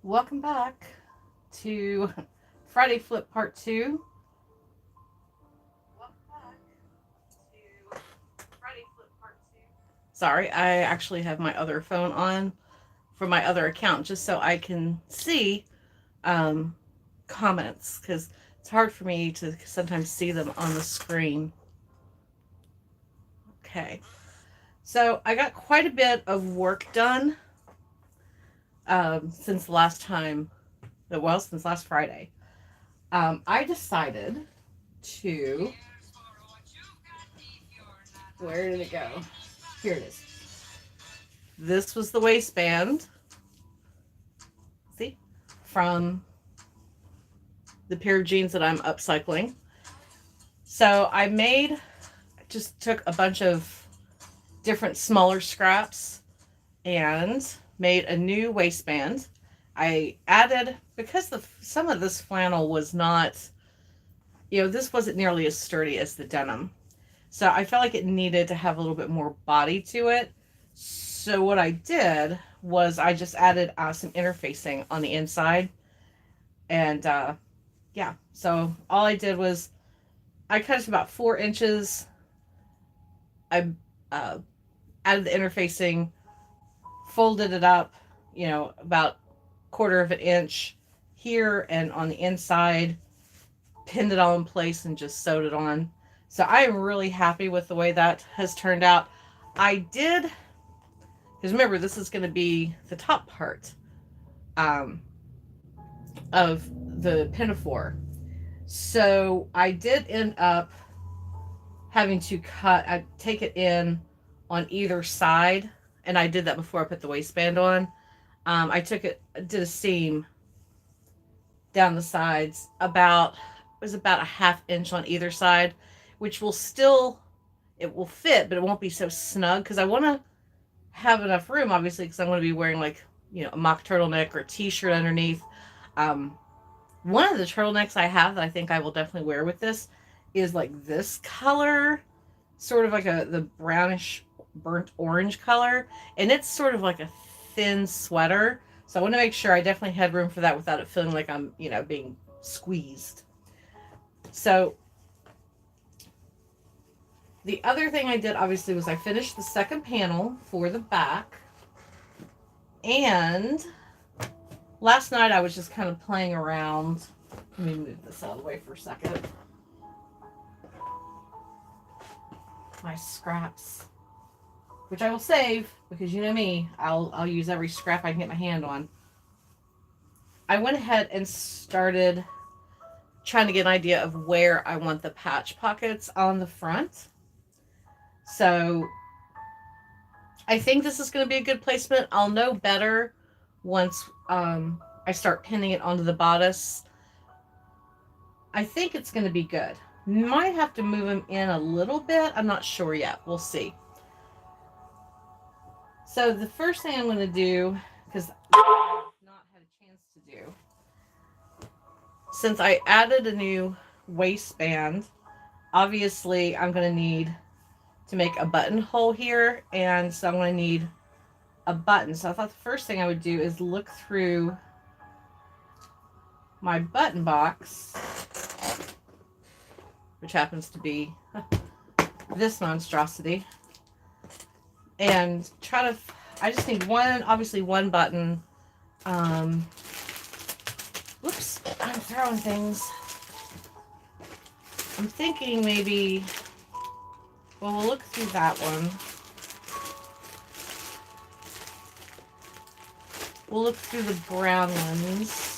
Welcome back to Friday Flip Part 2. Welcome back to Friday Flip Part 2. Sorry, I actually have my other phone on for my other account just so I can see um, comments because it's hard for me to sometimes see them on the screen. Okay, so I got quite a bit of work done since the last time, well, since last Friday. I decided to. Where did it go? Here it is. This was the waistband. See? From the pair of jeans that I'm upcycling. So just took a bunch of different smaller scraps and made a new waistband. I added, because some of this flannel was not, this wasn't nearly as sturdy as the denim. So I felt like it needed to have a little bit more body to it. So what I did was I just added some interfacing on the inside. And yeah, so all I did was I cut it about 4 inches. I added the interfacing, folded it up, about 1/4 of an inch here and on the inside, pinned it all in place and just sewed it on. So I am really happy with the way that has turned out. I did, because remember, this is going to be the top part of the Pinafore. So I did end up having to take it in on either side. And I did that before I put the waistband on. Did a seam down the sides it was about a 1/2 inch on either side, which it will fit, but it won't be so snug because I want to have enough room, obviously, because I'm going to be wearing a mock turtleneck or a t-shirt underneath. One of the turtlenecks I have that I think I will definitely wear with this is like this color, sort of like the brownish burnt orange color, and it's sort of like a thin sweater. So I want to make sure I definitely had room for that without it feeling like I'm, being squeezed. So the other thing I did, obviously, was I finished the second panel for the back. And last night I was just kind of playing around. Let me move this out of the way for a second. My scraps, which I will save because you know me, I'll use every scrap I can get my hand on. I went ahead and started trying to get an idea of where I want the patch pockets on the front. So I think this is going to be a good placement. I'll know better once I start pinning it onto the bodice. I think it's going to be good. Might have to move them in a little bit. I'm not sure yet. We'll see. So the first thing I'm going to do, because I've not had a chance to do, since I added a new waistband, obviously I'm going to need to make a buttonhole here, and so I'm going to need a button. So I thought the first thing I would do is look through my button box, which happens to be this monstrosity, and I just need obviously one button. Whoops, I'm throwing things. I'm thinking maybe, we'll look through that one. We'll look through the brown ones.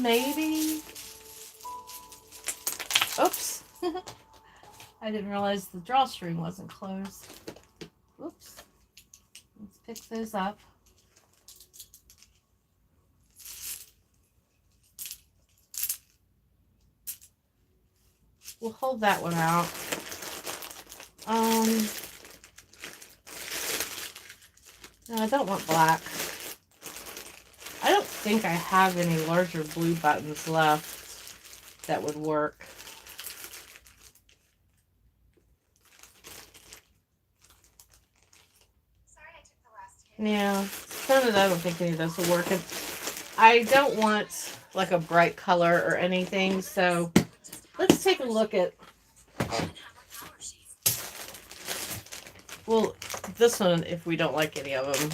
Maybe. Oops. I didn't realize the drawstring wasn't closed. Oops. Let's pick those up. We'll hold that one out. No, I don't want black. I don't think I have any larger blue buttons left. that would work. Yeah, some of that, I don't think any of those will work. And I don't want like a bright color or anything, so let's take a look at, well, this one, if we don't like any of them,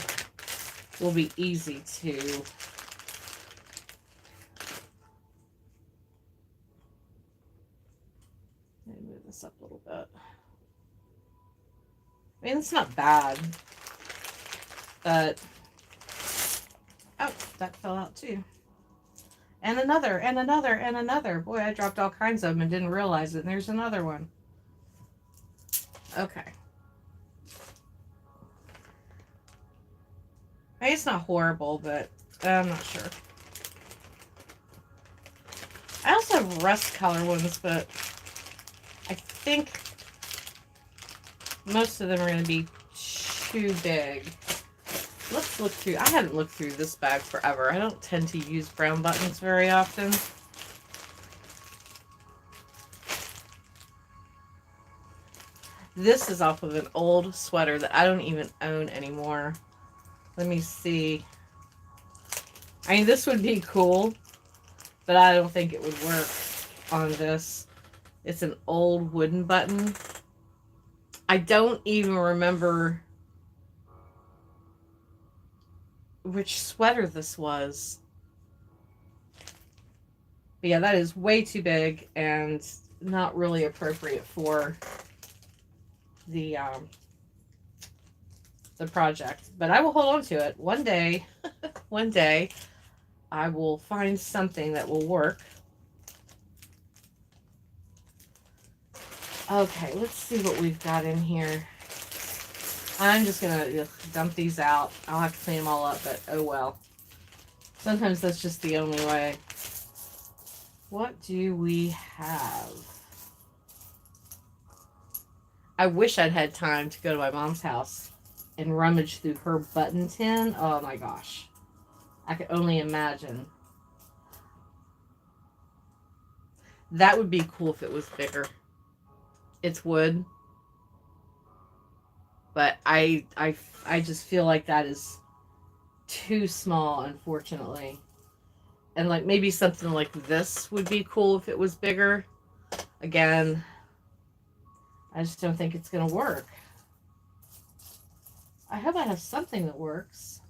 will be easy to move this up a little bit. I mean, it's not bad, but oh, that fell out too. And another, and another, and another. Boy, I dropped all kinds of them and didn't realize it. And there's another one. Okay. Maybe it's not horrible, but I'm not sure. I also have rust color ones, but I think most of them are going to be too big. Let's look through. I haven't looked through this bag forever. I don't tend to use brown buttons very often. This is off of an old sweater that I don't even own anymore. Let me see. I mean, this would be cool, but I don't think it would work on this. It's an old wooden button. I don't even remember which sweater this was. But yeah, that is way too big and not really appropriate for the project. But I will hold on to it. One day, one day, I will find something that will work. Okay, let's see what we've got in here. I'm just going to dump these out. I'll have to clean them all up, but oh well. Sometimes that's just the only way. What do we have? I wish I'd had time to go to my mom's house and rummage through her button tin. Oh my gosh. I could only imagine. That would be cool if it was bigger. It's wood. But I just feel like that is too small, unfortunately. And like maybe something like this would be cool if it was bigger. Again, I just don't think it's going to work. I hope I have something that works.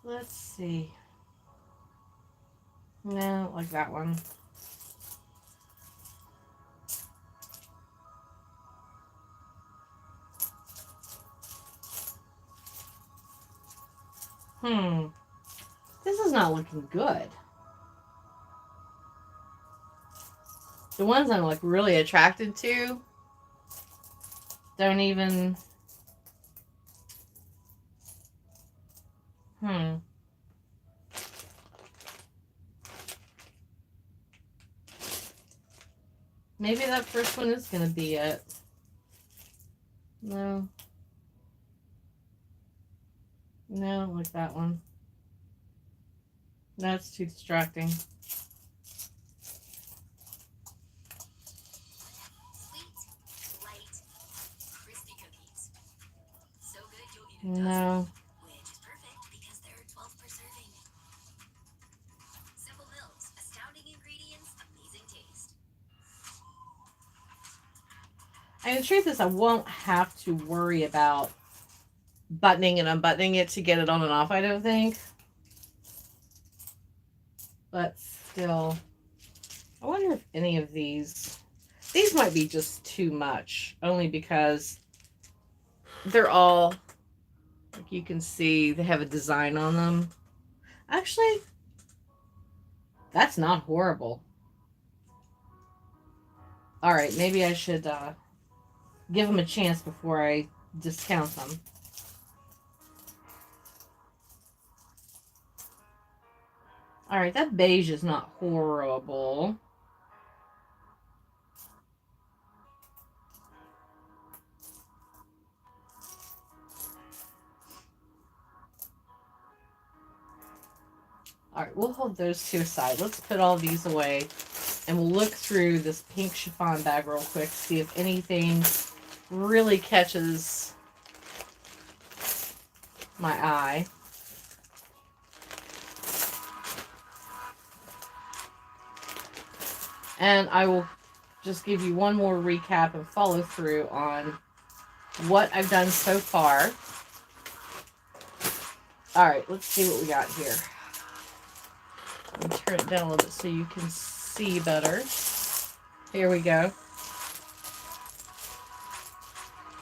Let's see. No, like that one. This is not looking good. The ones I'm like really attracted to don't even... Maybe that first one is going to be it. No. No, like that one. That's too distracting. No. Which is perfect because they're 12 per serving. Simple milks, astounding ingredients, amazing taste. And the truth is, I won't have to worry about buttoning and unbuttoning it to get it on and off, I don't think. But still, I wonder if any of these might be just too much, only because they're all, like you can see, they have a design on them. Actually, that's not horrible. All right, maybe I should give them a chance before I discount them. All right, that beige is not horrible. All right, we'll hold those two aside. Let's put all these away, and we'll look through this pink chiffon bag real quick, see if anything really catches my eye. And I will just give you one more recap and follow through on what I've done so far. All right, let's see what we got here. Let me turn it down a little bit so you can see better. Here we go.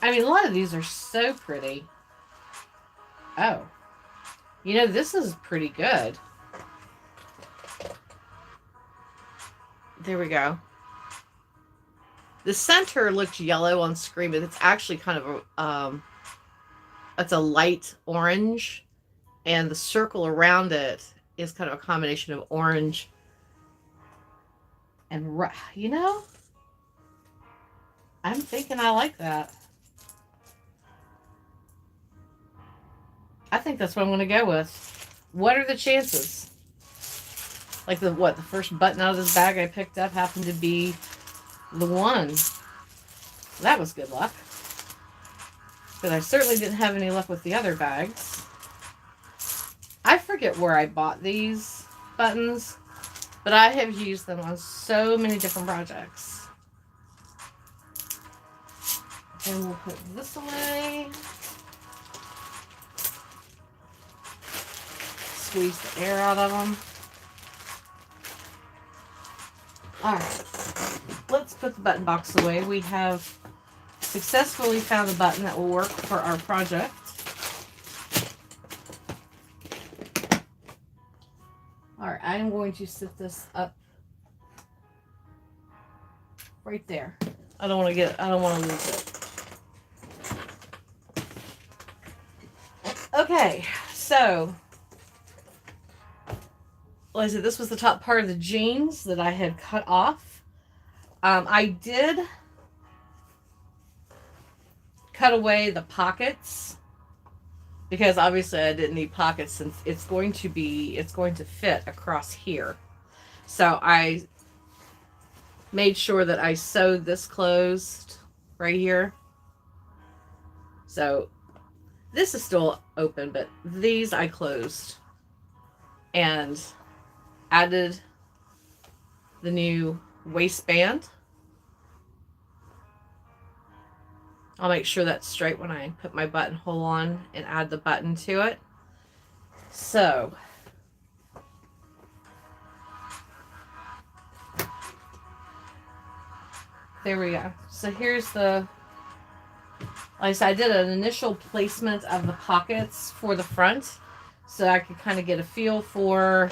I mean, a lot of these are so pretty. Oh, you know, this is pretty good. There we go. The center looks yellow on screen, but it's actually kind of a, it's a light orange, and the circle around it is kind of a combination of orange and, you know, I'm thinking I like that. I think that's what I'm going to go with. What are the chances? Like the first button out of this bag I picked up happened to be the one. That was good luck. Because I certainly didn't have any luck with the other bags. I forget where I bought these buttons, but I have used them on so many different projects. And we'll put this away. Squeeze the air out of them. Alright, let's put the button box away. We have successfully found a button that will work for our project. Alright, I'm going to sit this up right there. I don't want to lose it. Okay, so like I said, this was the top part of the jeans that I had cut off. I did cut away the pockets because obviously I didn't need pockets since it's going to fit across here. So I made sure that I sewed this closed right here. So this is still open, but these I closed and added the new waistband. I'll make sure that's straight when I put my buttonhole on and add the button to it. So there we go. So here's the, like I said, I did an initial placement of the pockets for the front so I could kind of get a feel for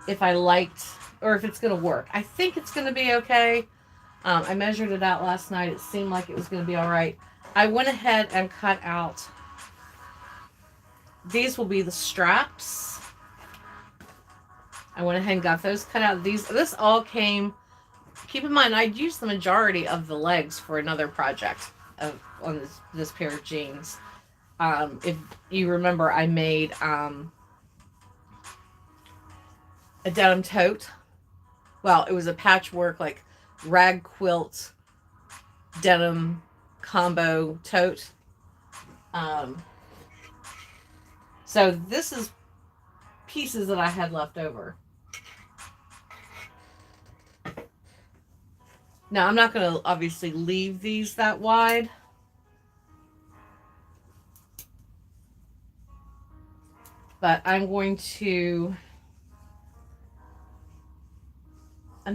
if I liked or if it's going to work. I think it's going to be okay. I measured it out last night. It seemed like it was going to be all right. I went ahead and cut out. These will be the straps. I went ahead and got those cut out. This all came. Keep in mind, I'd used the majority of the legs for another project on this pair of jeans. If you remember, I made a denim tote. Well, it was a patchwork, like rag quilt denim combo tote. So this is pieces that I had left over. Now, I'm not going to obviously leave these that wide. But I'm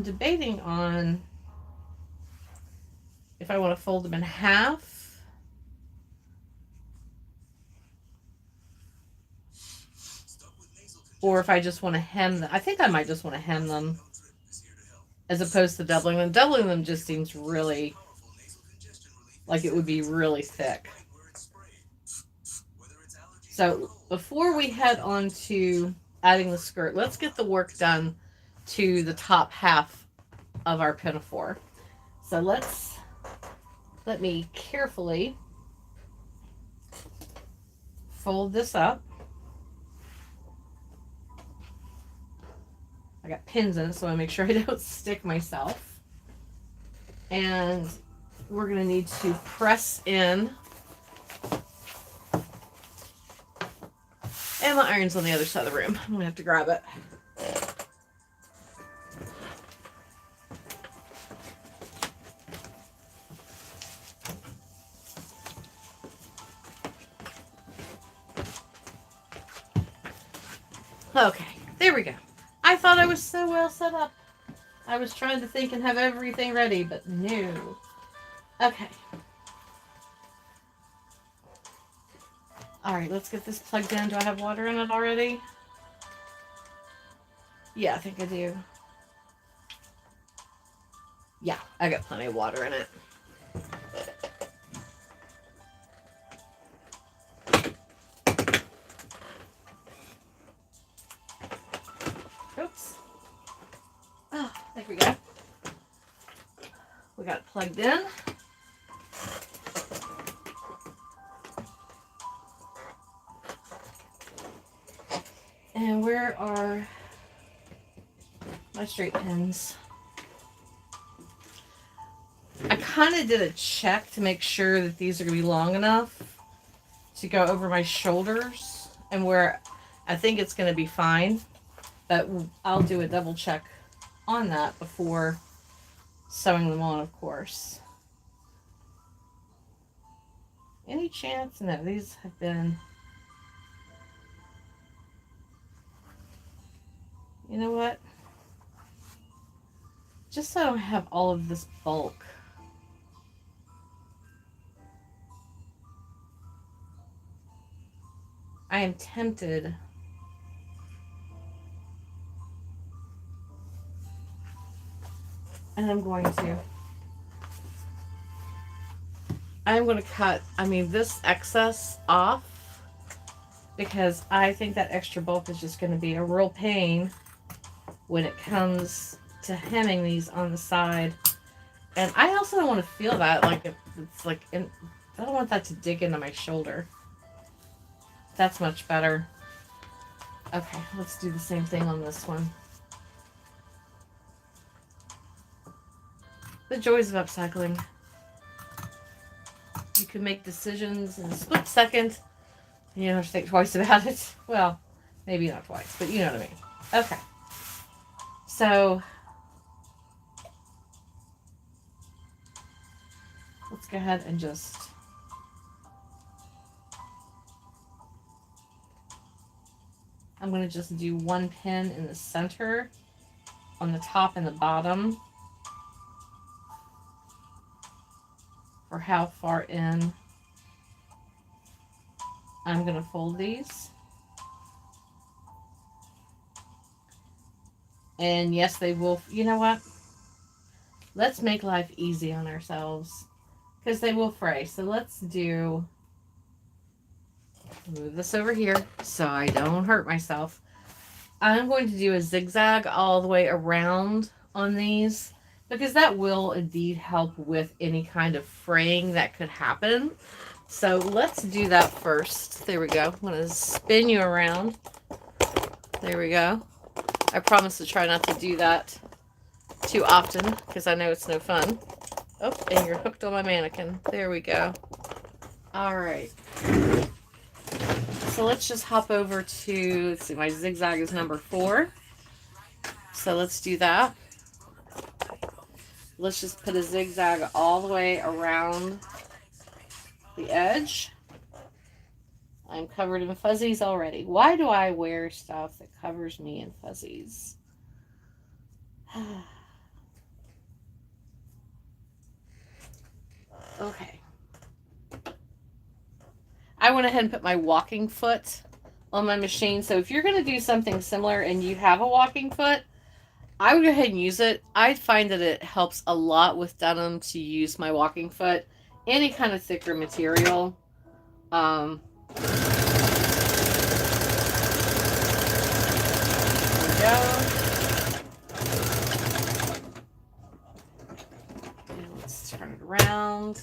debating on if I want to fold them in half. Or if I just want to hem them. I think I might just want to hem them as opposed to doubling them. Doubling them just seems really like it would be really thick. So before we head on to adding the skirt, let's get the work done to the top half of our pinafore. So let me carefully fold this up. I got pins in it, so I make sure I don't stick myself. And we're going to need to press in. And my iron's on the other side of the room. I'm going to have to grab it. Okay, there we go. I thought I was so well set up. I was trying to think and have everything ready, but no. Okay. Alright, let's get this plugged in. Do I have water in it already? Yeah, I think I do. Yeah, I got plenty of water in it. Oops. Oh, there we go. We got it plugged in. And where are my straight pins? I kind of did a check to make sure that these are going to be long enough to go over my shoulders, and where I think it's going to be fine, but I'll do a double check on that before sewing them on, of course. Any chance? No, these have been... You know what? Just so I don't have all of this bulk. I am tempted. And I'm going to cut, this excess off, because I think that extra bulk is just going to be a real pain when it comes to hemming these on the side. And I also don't want to feel that, like, it's like, I don't want that to dig into my shoulder. That's much better. Okay, let's do the same thing on this one. The joys of upcycling. You can make decisions in a split second. You don't have to think twice about it. Well, maybe not twice, but you know what I mean. Okay. So, let's go ahead and just... I'm going to just do one pin in the center, on the top and the bottom, for how far in I'm going to fold these. And yes, they will, you know what? Let's make life easy on ourselves, because they will fray. So let's move this over here so I don't hurt myself. I'm going to do a zigzag all the way around on these, because that will indeed help with any kind of fraying that could happen. So let's do that first. There we go. I'm going to spin you around. There we go. I promise to try not to do that too often, because I know it's no fun. Oh, and you're hooked on my mannequin. There we go. All right. So let's just hop over to, let's see, my zigzag is number 4. So let's do that. Let's just put a zigzag all the way around the edge. I'm covered in fuzzies already. Why do I wear stuff that covers me in fuzzies? Okay. I went ahead and put my walking foot on my machine. So if you're going to do something similar and you have a walking foot, I would go ahead and use it. I find that it helps a lot with denim to use my walking foot. Any kind of thicker material. There we go. And let's turn it around.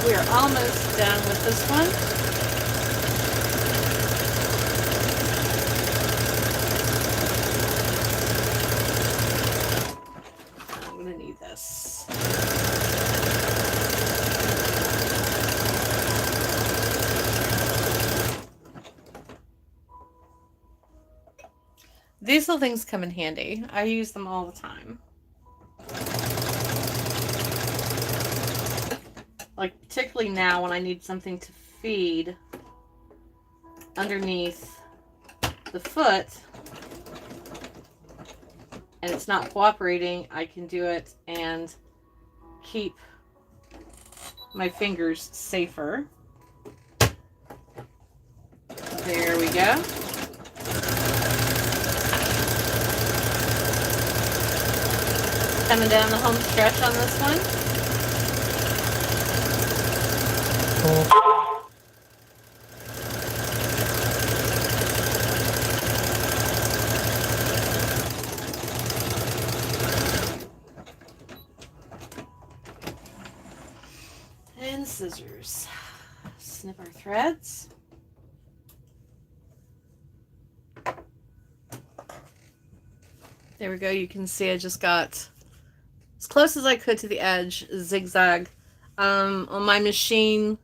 We are almost done with this one. I'm going to need this. These little things come in handy. I use them all the time. Like particularly now when I need something to feed underneath the foot and it's not cooperating, I can do it and keep my fingers safer. There we go. Coming down the home stretch on this one. And scissors. Snip our threads. There we go. You can see I just got as close as I could to the edge, zigzag. On my machine,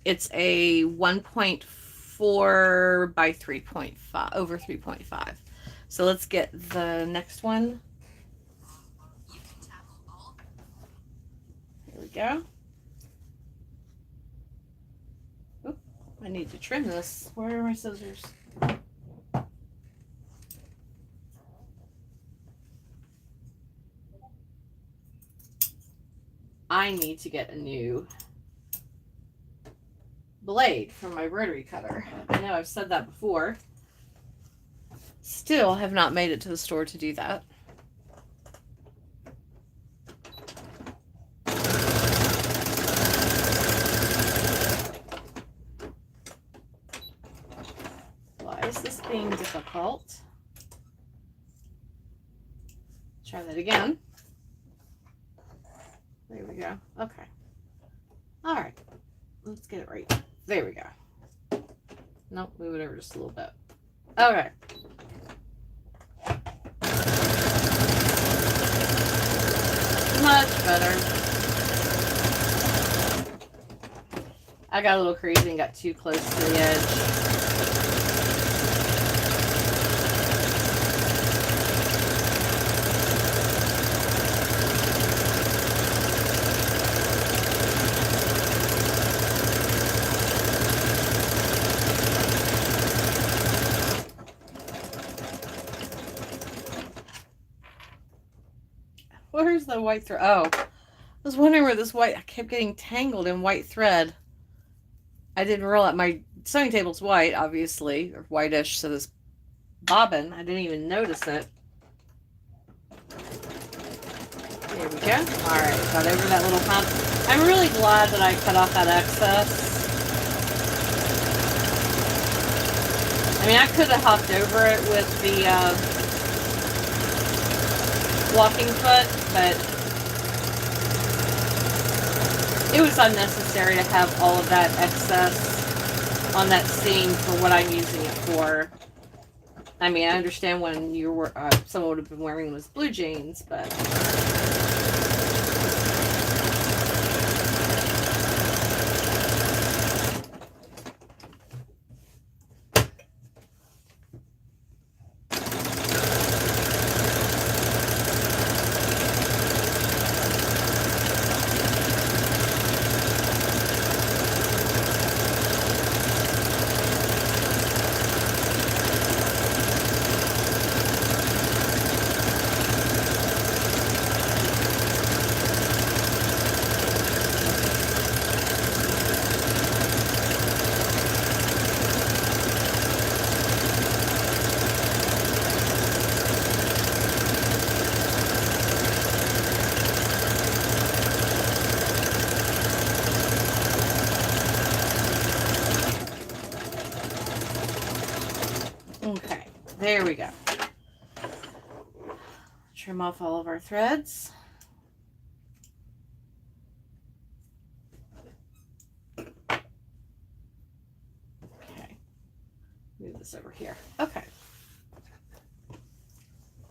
it's a 1.4 by 3.5, over 3.5. So let's get the next one. Here we go. Oop, I need to trim this. Where are my scissors? I need to get a new blade for my rotary cutter. I know I've said that before. Still have not made it to the store to do that. Why is this being difficult? Try that again. There we go. Okay. All right. Let's get it right. There we go. Nope, move it over just a little bit. Okay. Much better. I got a little crazy and got too close to the edge. Where's the white thread? Oh, I was wondering where this white, I kept getting tangled in white thread. I didn't realize my sewing table's white, obviously, or whitish, so this bobbin, I didn't even notice it. There we go. All right, got over that little hump. I'm really glad that I cut off that excess. I mean, I could have hopped over it with the walking foot, but it was unnecessary to have all of that excess on that seam for what I'm using it for. I mean, I understand when you were someone would have been wearing those blue jeans, but there we go. Trim off all of our threads. move this over here. Okay.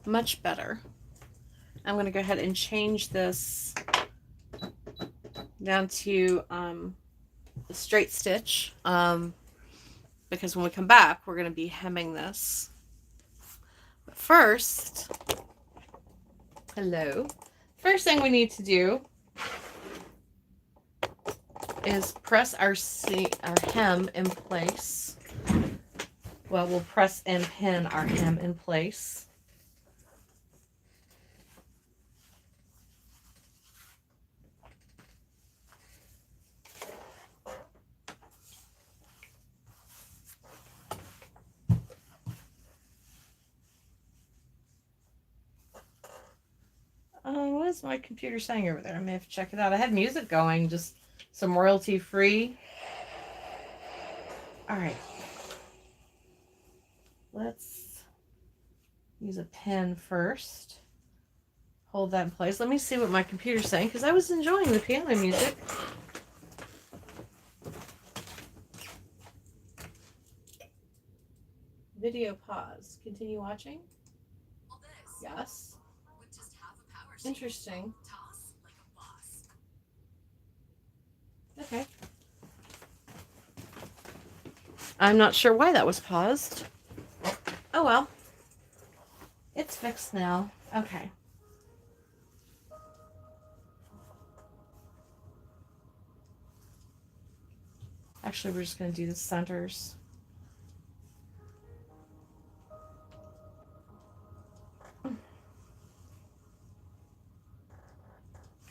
Much better. I'm going to go ahead and change this down to the straight stitch because when we come back, we're going to be hemming this. But first, hello. First thing we need to do is press our hem in place. Well, we'll press and pin our hem in place. What is my computer saying over there? I may have to check it out. I had music going, just some royalty free. All right. Let's use a pen first. Hold that in place. Let me see what my computer's saying because I was enjoying the piano music. Video pause. Continue watching? Yes. Interesting. Okay. I'm not sure why that was paused. Oh well. It's fixed now. Okay. Actually, we're just going to do the centers.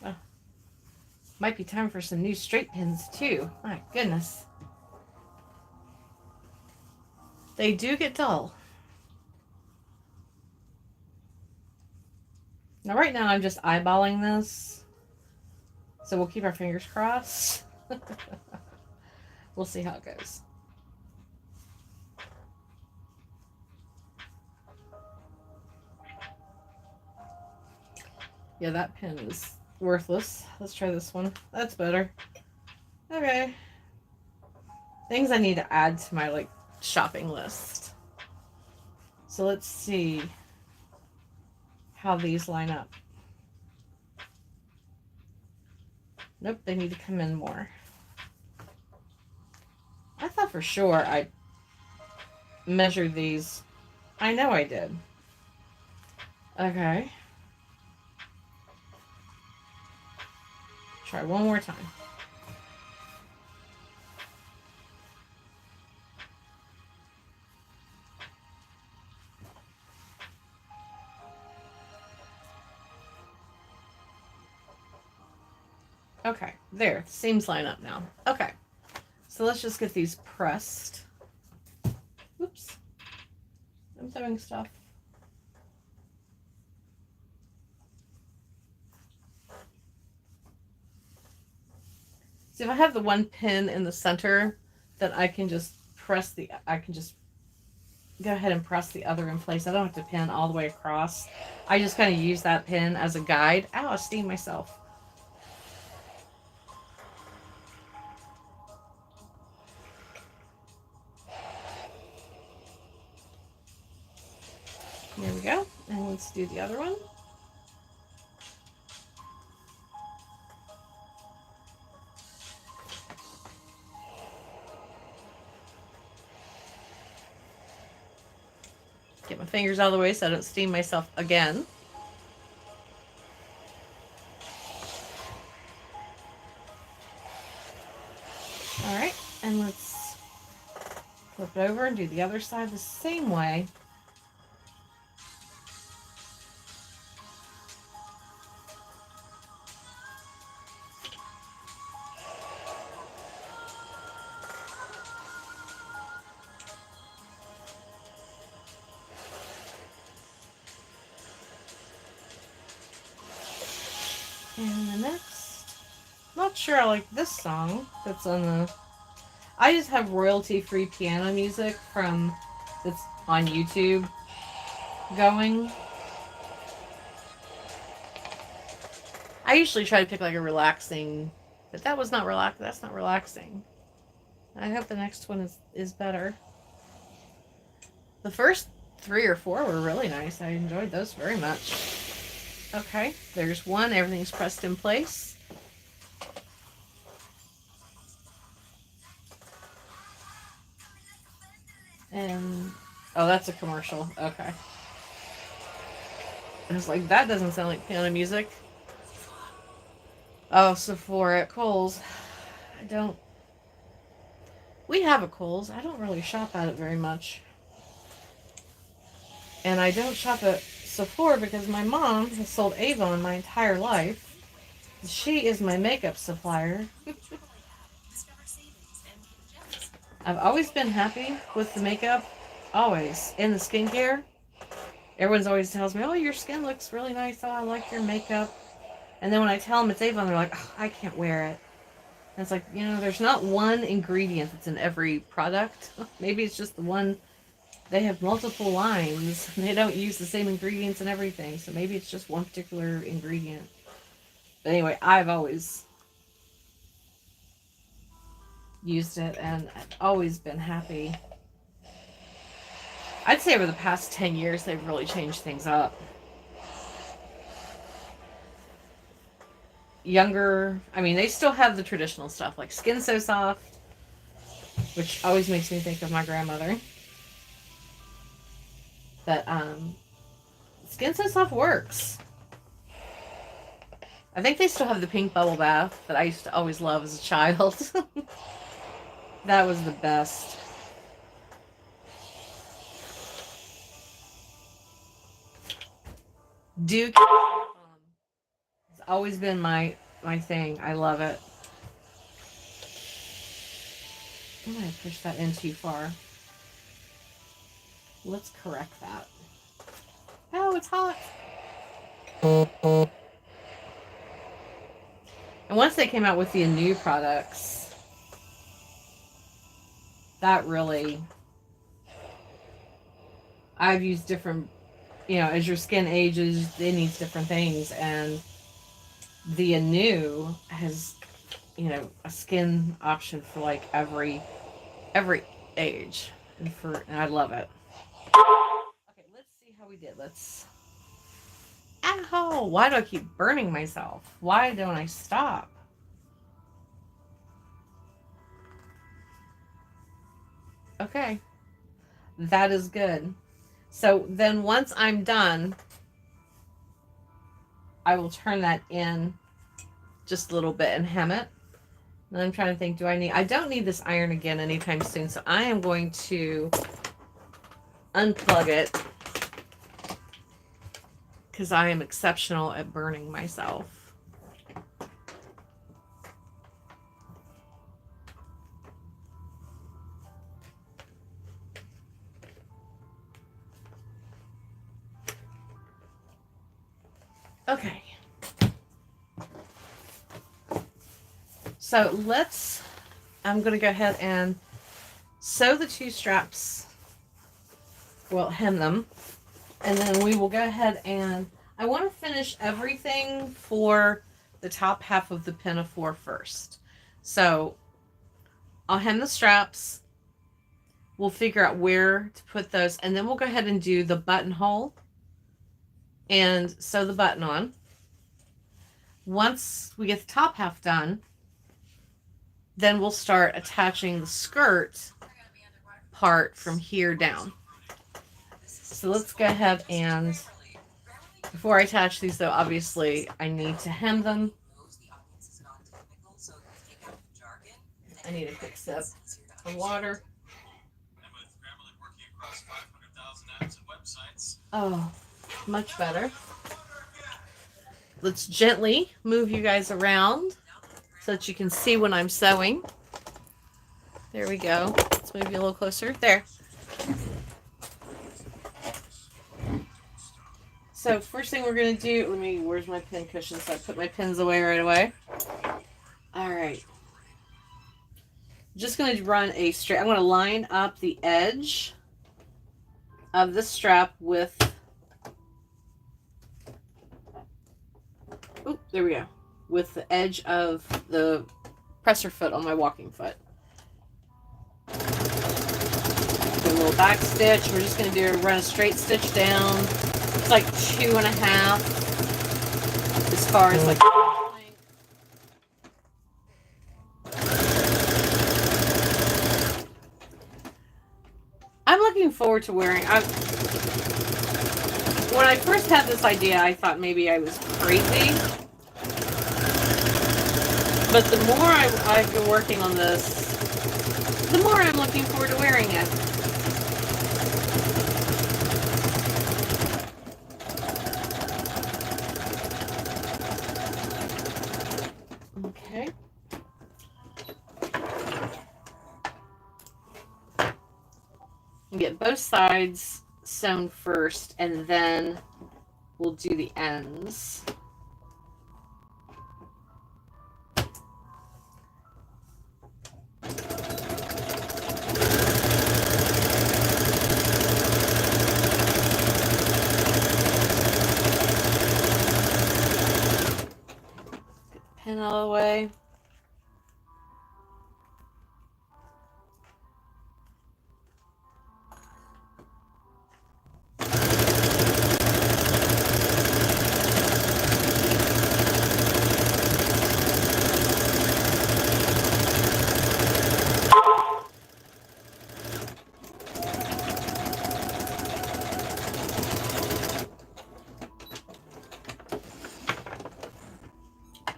Oh. Might be time for some new straight pins too. My goodness. They do get dull. Now right now I'm just eyeballing this. So we'll keep our fingers crossed. We'll see how it goes. Yeah, that pin is worthless. Let's try this one. That's better. Okay. Things I need to add to my shopping list. So let's see how these line up. Nope, they need to come in more. I thought for sure I measured these. I know I did. Okay. Try one more time. Okay, there. Seams line up now. Okay. So let's just get these pressed. Oops. I'm throwing stuff. See, if I have the one pin in the center, then I can just go ahead and press the other in place. I don't have to pin all the way across. I just kind of use that pin as a guide. Ow, I steamed myself. There we go. And let's do the other one. Get my fingers out of the way so I don't steam myself again. Alright, and let's flip it over and do the other side the same way. And the next, not sure I like this song that's on the, I just have royalty free piano music that's on YouTube going. I usually try to pick a relaxing, but that's not relaxing. I hope the next one is better. The first 3 or 4 were really nice. I enjoyed those very much. Okay, there's one. Everything's pressed in place. And, oh, that's a commercial. Okay. I was like, that doesn't sound like piano music. Oh, Sephora at Kohl's. We have a Kohl's. I don't really shop at it very much. And I don't shop at Sephora because my mom has sold Avon my entire life. She is my makeup supplier. I've always been happy with the makeup. Always. And the skincare. Everyone's always tells me, oh, your skin looks really nice. Oh, I like your makeup. And then when I tell them it's Avon, they're like, oh, I can't wear it. And it's like, there's not one ingredient that's in every product. Maybe it's just the one. They have multiple lines. They don't use the same ingredients and everything. So maybe it's just one particular ingredient. But anyway, I've always used it and I've always been happy. I'd say over the past 10 years, they've really changed things up. Younger, they still have the traditional stuff like Skin So Soft, which always makes me think of my grandmother. But Skin So Soft works. I think they still have the pink bubble bath that I used to always love as a child. That was the best. Duke has always been my thing. I love it. I might have pushed that in too far. Let's correct that. Oh, it's hot. And once they came out with the new products, that really, I've used different, as your skin ages, it needs different things. And the new has, a skin option for like every age. And I love it. Okay, let's see how we did. Ow! Why do I keep burning myself? Why don't I stop? Okay. That is good. So then once I'm done, I will turn that in just a little bit and hem it. And I'm trying to think, I don't need this iron again anytime soon, so I am going to unplug it because I am exceptional at burning myself. Okay. So I'm going to go ahead and sew the 2 straps, hem them, and then we will go ahead and I want to finish everything for the top half of the Pinafore first. So I'll hem the straps, we'll figure out where to put those, and then we'll go ahead and do the buttonhole and sew the button on. Once we get the top half done, then we'll start attaching the skirt part from here down. So let's go ahead and, before I attach these though, obviously I need to hem them. I need a quick sip of water. Oh, much better. Let's gently move you guys around so that you can see when I'm sewing. There we go. Let's move you a little closer. There. So first thing we're going to do, where's my pin cushion? So I put my pins away right away. All right. Just going to run a straight, I'm going to line up the edge of the strap with, there we go, with the edge of the presser foot on my walking foot. Put a little little back stitch. We're just going to run a straight stitch down. It's like 2.5 as far as like. I'm looking forward to wearing. When I first had this idea, I thought maybe I was crazy. But the more I've been working on this, the more I'm looking forward to wearing it. Okay. Get both sides sewn first, and then we'll do the ends. Pin out of the way.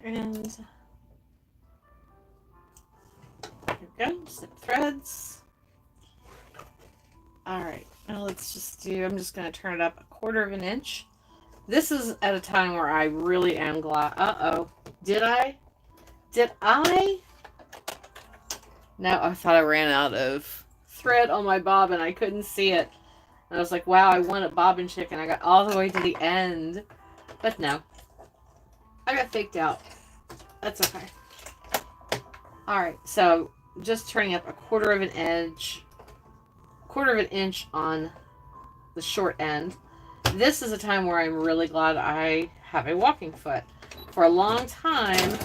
And there we go, snip threads. All right, now let's just do, I'm just going to turn it up 1/4 inch. This is at a time where I really am glad. Uh-oh. Did I? No, I thought I ran out of thread on my bobbin. I couldn't see it. And I was like, wow, I won a bobbin chicken. I got all the way to the end. But no. I got faked out. That's okay. Alright, so just turning up 1/4 inch. 1/4 inch on the short end. This is a time where I'm really glad I have a walking foot. For a long time,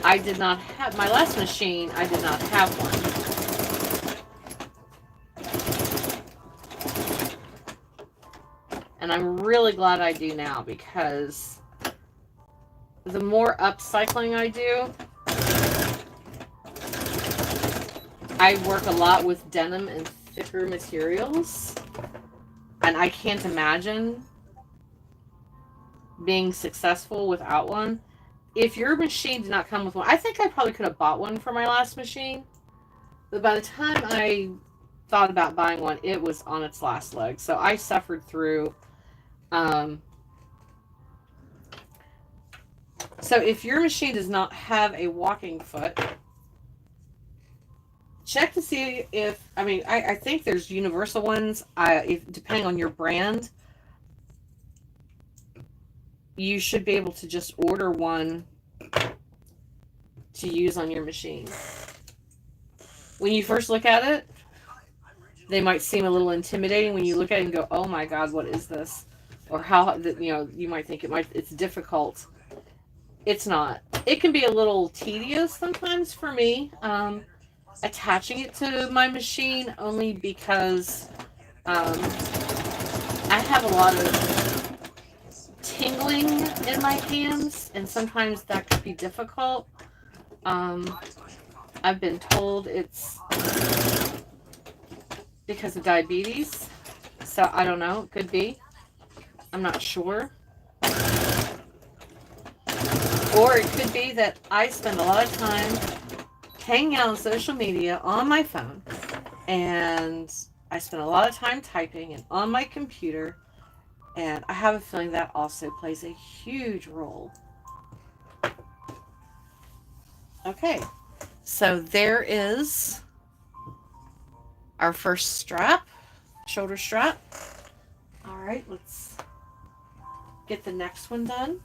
I did not have, my last machine, I did not have one. And I'm really glad I do now, because the more upcycling I do, I work a lot with denim and thicker materials, and I can't imagine being successful without one. If your machine did not come with one, I think I probably could have bought one for my last machine, but by the time I thought about buying one, it was on its last leg. So I suffered through. So if your machine does not have a walking foot, check to see if, I mean, I think there's universal ones. Depending on your brand, you should be able to just order one to use on your machine. When you first look at it, they might seem a little intimidating when you look at it and go, oh my God, what is this? Or how, you know, you might think it's difficult. It's not. It can be a little tedious sometimes for me, attaching it to my machine, only because I have a lot of tingling in my hands, and sometimes that could be difficult. I've been told it's because of diabetes, so I don't know, it could be. I'm not sure. Or it could be that I spend a lot of time hanging out on social media on my phone, and I spend a lot of time typing and on my computer, and I have a feeling that also plays a huge role. Okay, so there is our first strap, shoulder strap. All right, let's get the next one done.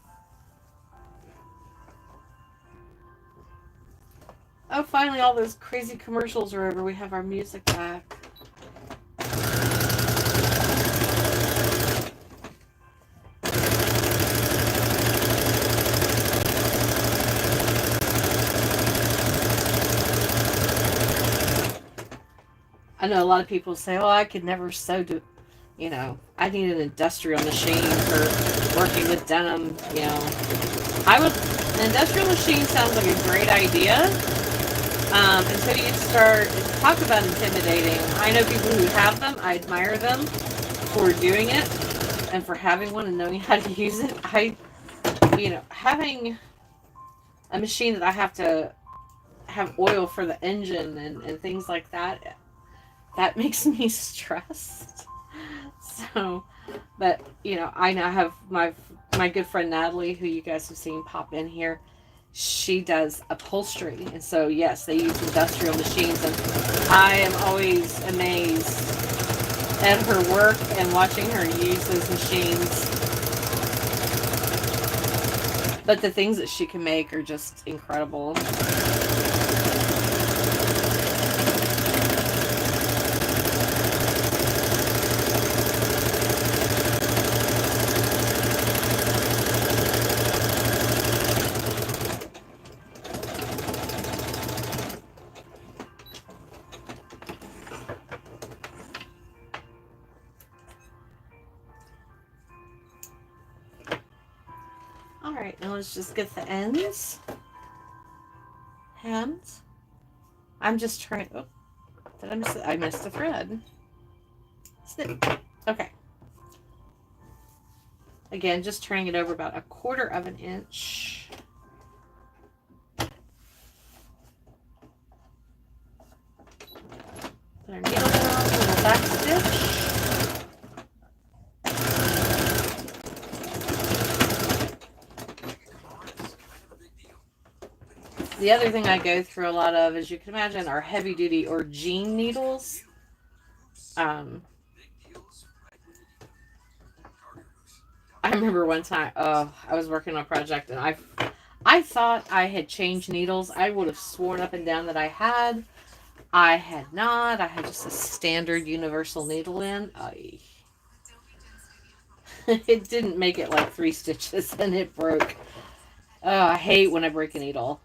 Oh, finally all those crazy commercials are over. We have our music back. I know a lot of people say, oh, I could never sew to, I need an industrial machine for working with denim, an industrial machine sounds like a great idea. Until you start, talk about intimidating. I know people who have them. I admire them for doing it and for having one and knowing how to use it. Having a machine that I have to have oil for the engine and things like that, that makes me stressed. So, but, I now have my good friend Natalie, who you guys have seen pop in here. She does upholstery. And so, yes, they use industrial machines. And I am always amazed at her work and watching her use those machines. But the things that she can make are just incredible. Alright, now let's just get the ends. Hands. I'm just trying. Oh, did I miss it? I missed a thread. Snip. Okay. Again, just turning it over about 1/4 of an inch. Put our needle down, little back stitch. The other thing I go through a lot of, as you can imagine, are heavy duty or jean needles. I remember one time, I was working on a project and I thought I had changed needles. I would have sworn up and down that I had. I had not. I had just a standard universal needle in. It didn't make it like 3 stitches and it broke. Oh, I hate when I break a needle.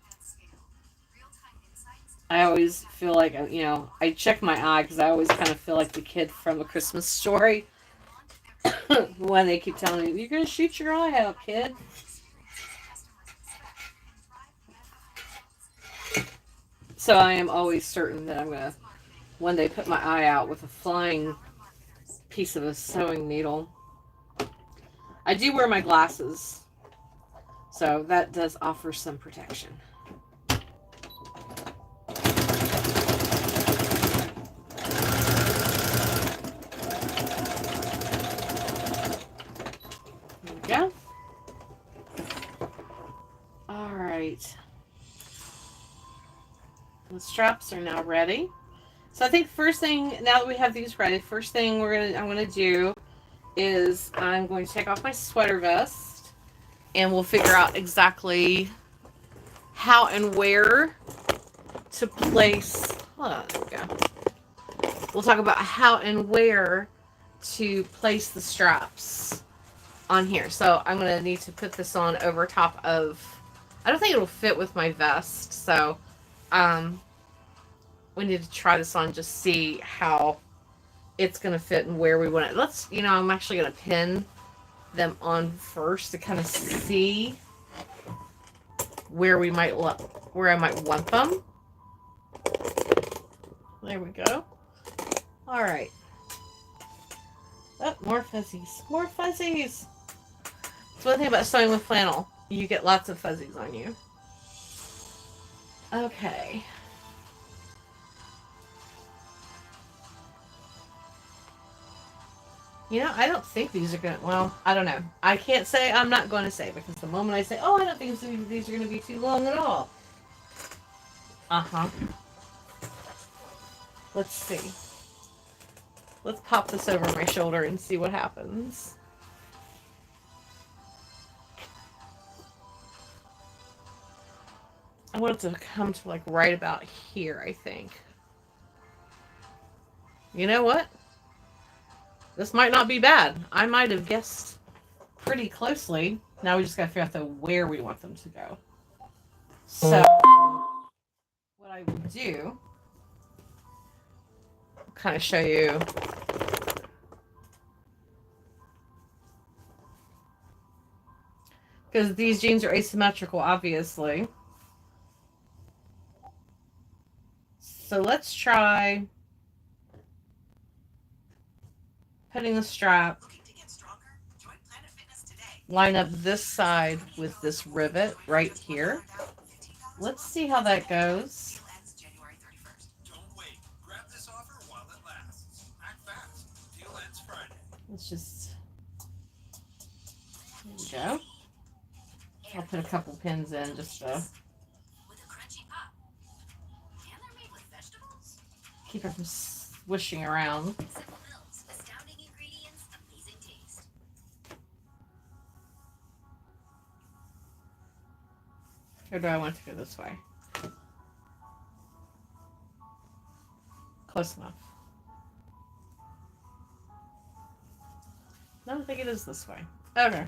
I always feel like, I check my eye because I always kind of feel like the kid from A Christmas Story when they keep telling me, you're going to shoot your eye out, kid. So I am always certain that I'm going to one day put my eye out with a flying piece of a sewing needle. I do wear my glasses, so that does offer some protection. There we go. All right. The straps are now ready. So I think first thing, now that we have these ready, first thing I'm gonna do is I'm going to take off my sweater vest and we'll figure out exactly how and where to place. Hold on, there we go. We'll talk about how and where to place the straps on here. So I'm gonna need to put this on over top of. I don't think it'll fit with my vest, so we need to try this on, just see how it's going to fit and where we want it. I'm actually going to pin them on first to kind of see where I might want them. There we go. All right. Oh, more fuzzies. More fuzzies. That's one thing about sewing with flannel. You get lots of fuzzies on you. Okay. I don't think these are going to, well, I don't know. I can't say, I'm not going to say, because the moment I say, oh, I don't think these are going to be too long at all. Uh-huh. Let's see. Let's pop this over my shoulder and see what happens. I want it to come to like right about here, I think. You know what? This might not be bad. I might have guessed pretty closely. Now we just got to figure out where we want them to go. So, what I will do, kind of show you. Because these jeans are asymmetrical, obviously. So let's try putting the strap, line up this side with this rivet right here. Let's see how that goes. Let's just, there we go. I'll put a couple pins in just to keep it from swishing around. Or do I want to go this way? Close enough. No, I think it is this way. Okay.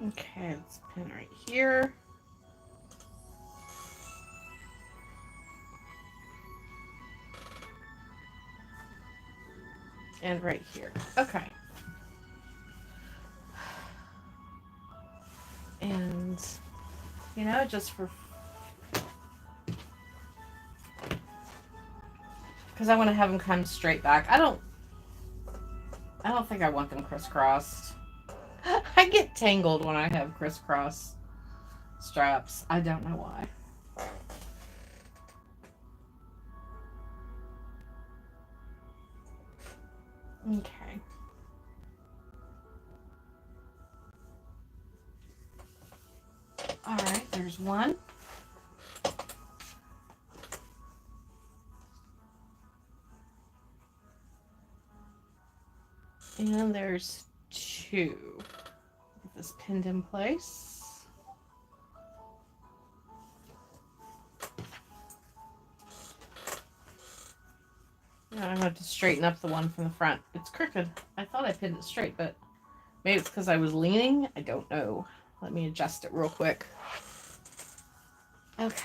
Okay, let's pin right here. And right here. Okay. And, you know, just for... because I want to have them come straight back. I don't think I want them crisscrossed. I get tangled when I have crisscross straps. I don't know why. Okay. All right, there's one. And there's two. Get this pinned in place. Now I'm going to have to straighten up the one from the front. It's crooked. I thought I pinned it straight, but maybe it's because I was leaning. I don't know. Let me adjust it real quick. Okay.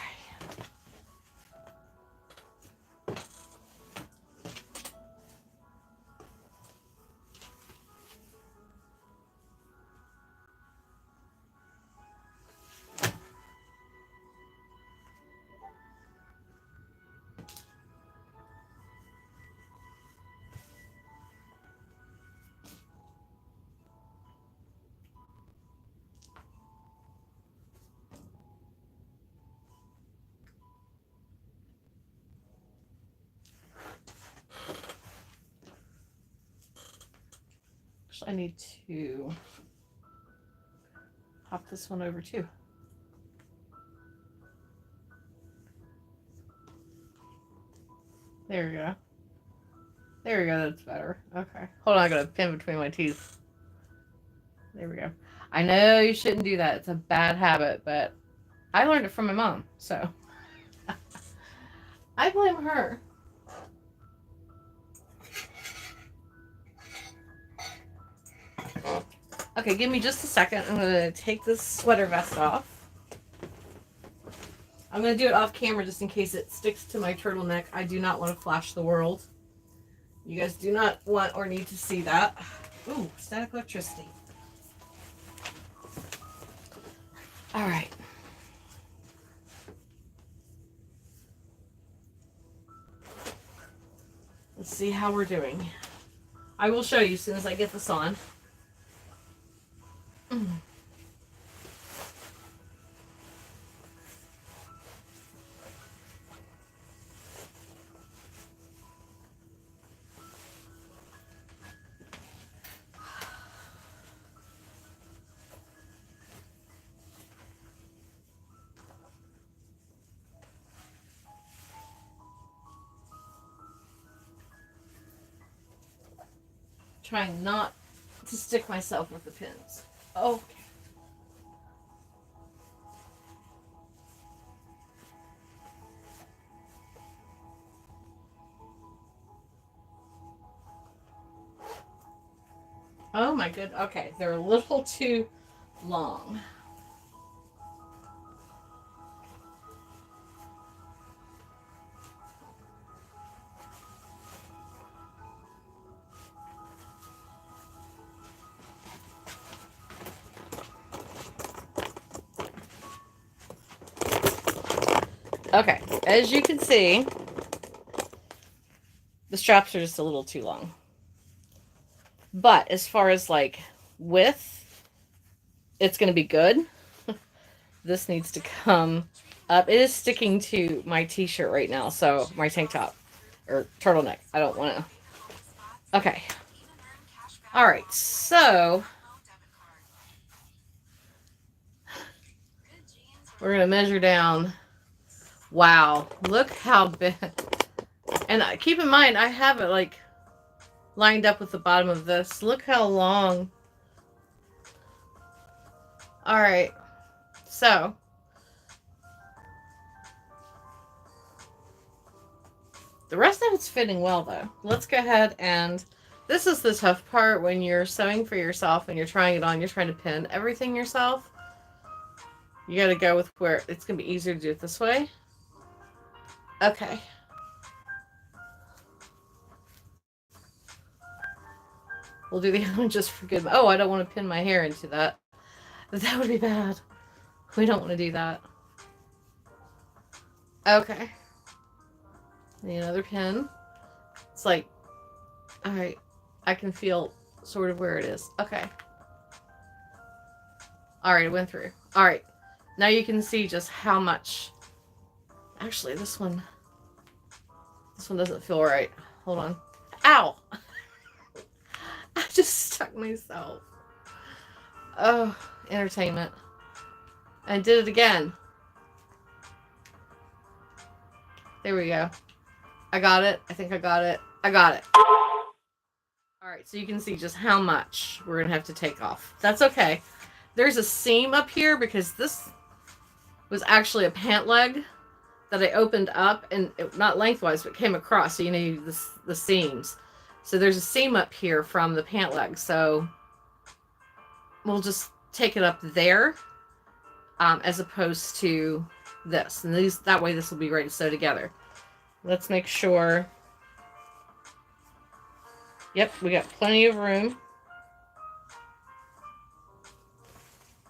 I need to pop this one over too. There we go. There we go, that's better. Okay. Hold on, I got a pin between my teeth. There we go. I know you shouldn't do that. It's a bad habit, but I learned it from my mom, so I blame her. Okay, give me just a second. I'm going to take this sweater vest off. I'm going to do it off camera just in case it sticks to my turtleneck. I do not want to flash the world. You guys do not want or need to see that. Ooh, static electricity. All right. Let's see how we're doing. I will show you as soon as I get this on. trying not to stick myself with the pins. Okay. Oh my good. Okay, they're a little too long. Okay, as you can see, the straps are just a little too long. But as far as like width, it's going to be good. This needs to come up. It is sticking to my t-shirt right now, so my tank top or turtleneck. I don't want to. Okay. All right, so we're going to measure down. Wow, look how big. And keep in mind, I have it like lined up with the bottom of this. Look how long. All right, so the rest of it's fitting well though. Let's go ahead and this is the tough part when you're sewing for yourself and you're trying it on, you're trying to pin everything yourself. You got to go with where it's going to be easier to do it this way. Okay. We'll do the other one just for good. Oh, I don't want to pin my hair into that. That would be bad. We don't want to do that. Okay. Need another pin. It's like, all right, I can feel sort of where it is. Okay. All right, it went through. All right. Now you can see just how much. Actually, this one doesn't feel right. Hold on. Ow! I just stuck myself. Oh, entertainment. I did it again. There we go. I got it. I think I got it. I got it. Alright, so you can see just how much we're going to have to take off. That's okay. There's a seam up here because this was actually a pant leg that I opened up, and not lengthwise, but came across. So you need the seams. So there's a seam up here from the pant leg. So we'll just take it up there as opposed to this. And that way this will be ready to sew together. Let's make sure. Yep, we got plenty of room.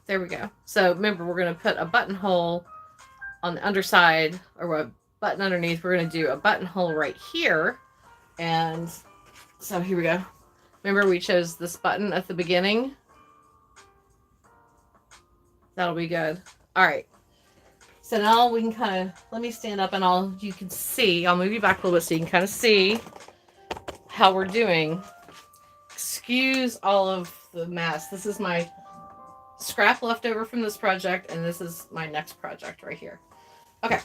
There we go. So remember, we're going to put a buttonhole on the underside, or a button underneath. We're going to do a buttonhole right here. And so here we go. Remember, we chose this button at the beginning. That'll be good. All right. So now we can kind of, let me stand up and you can see, I'll move you back a little bit so you can kind of see how we're doing. Excuse all of the mess. This is my scrap left over from this project, and this is my next project right here. Okay.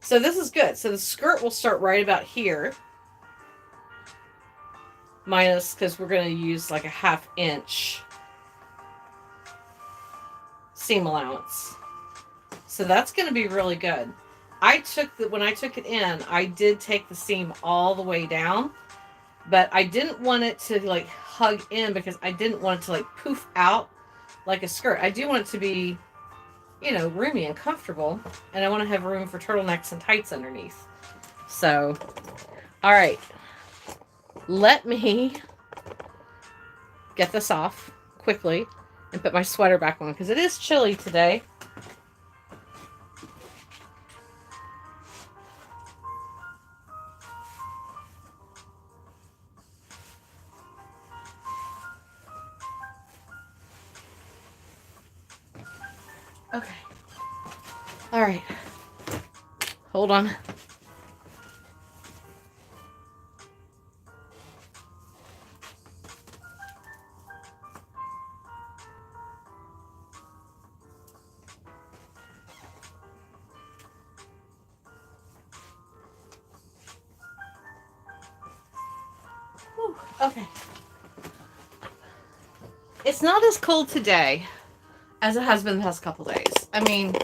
So this is good. So the skirt will start right about here. Minus, because we're going to use like a 1/2 inch seam allowance. So that's going to be really good. When I took it in, I did take the seam all the way down, but I didn't want it to like hug in because I didn't want it to like poof out like a skirt. I do want it to be, you know, roomy and comfortable, and I want to have room for turtlenecks and tights underneath. So, all right, let me get this off quickly and put my sweater back on because it is chilly today. Okay. All right. Hold on. Okay. It's not as cold today as it has been the past couple days. I mean,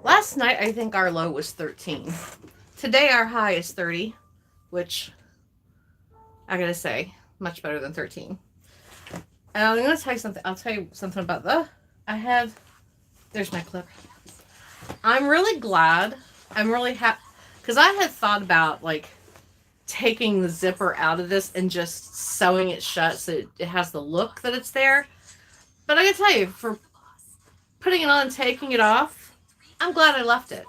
last night I think our low was 13. Today our high is 30, which I gotta say, much better than 13. And I'm gonna tell you something. I'll tell you something about there's my clip. I'm really glad. I'm really happy because I had thought about like taking the zipper out of this and just sewing it shut so it has the look that it's there. But I gotta tell you, for putting it on and taking it off, I'm glad I left it.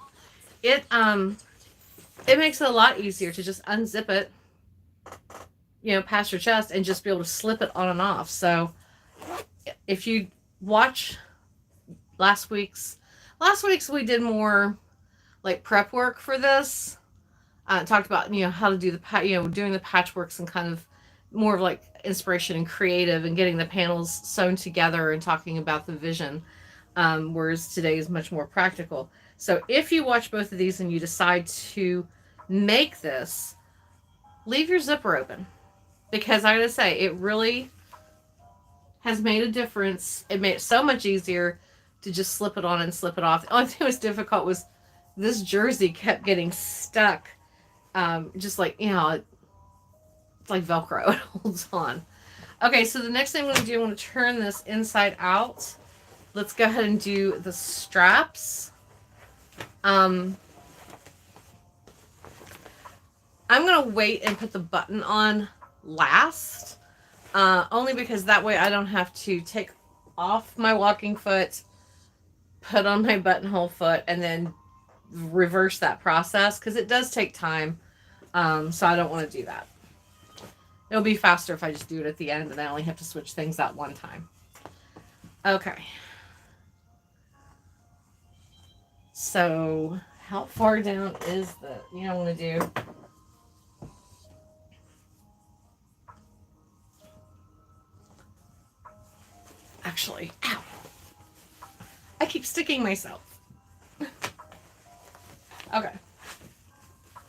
It makes it a lot easier to just unzip it, past your chest and just be able to slip it on and off. So if you watch last week's we did more like prep work for this. Talked about how to do doing the patchworks and kind of more of like inspiration and creative and getting the panels sewn together and talking about the vision. Whereas today is much more practical. So if you watch both of these and you decide to make this, leave your zipper open, because I gotta say it really has made a difference. It made it so much easier to just slip it on and slip it off. The only thing that was difficult was this jersey kept getting stuck. Just like, it's like Velcro. It holds on. Okay, so the next thing I'm going to do, I'm going to turn this inside out. Let's go ahead and do the straps. I'm going to wait and put the button on last. Only because that way I don't have to take off my walking foot, put on my buttonhole foot, and then reverse that process, because it does take time. So I don't want to do that. It'll be faster if I just do it at the end and I only have to switch things out one time. Okay. So how far down is the, I want to do actually, ow, I keep sticking myself. Okay.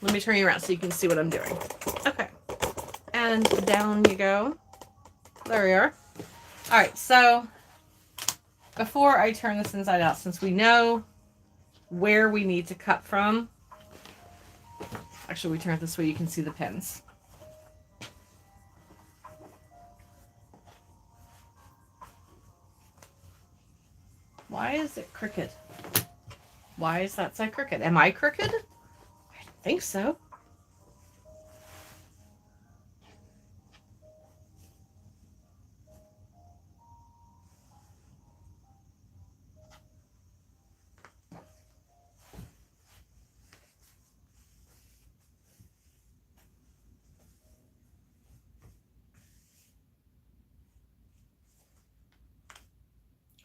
Let me turn you around so you can see what I'm doing. Okay. And down you go. There we are. All right, so before I turn this inside out, since we know where we need to cut from, actually we turn it this way you can see the pins. Why is it crooked? Why is that side crooked? Am I crooked? I don't think so.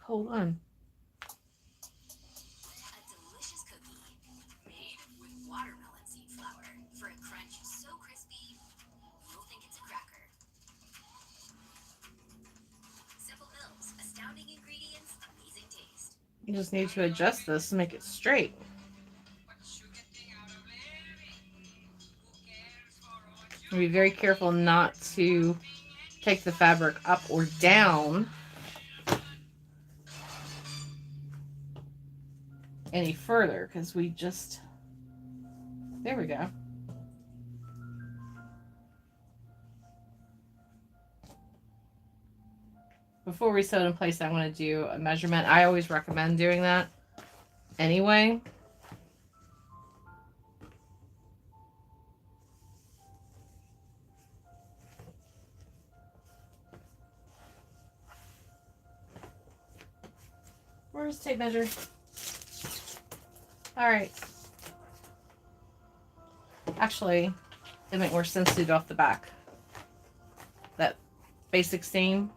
Hold on. You just need to adjust this to make it straight. Be very careful not to take the fabric up or down any further, because we just, there we go. Before we sew it in place, I want to do a measurement. I always recommend doing that anyway. Where's the tape measure? All right. Actually, it make more sense to do it off the back. That basic seam.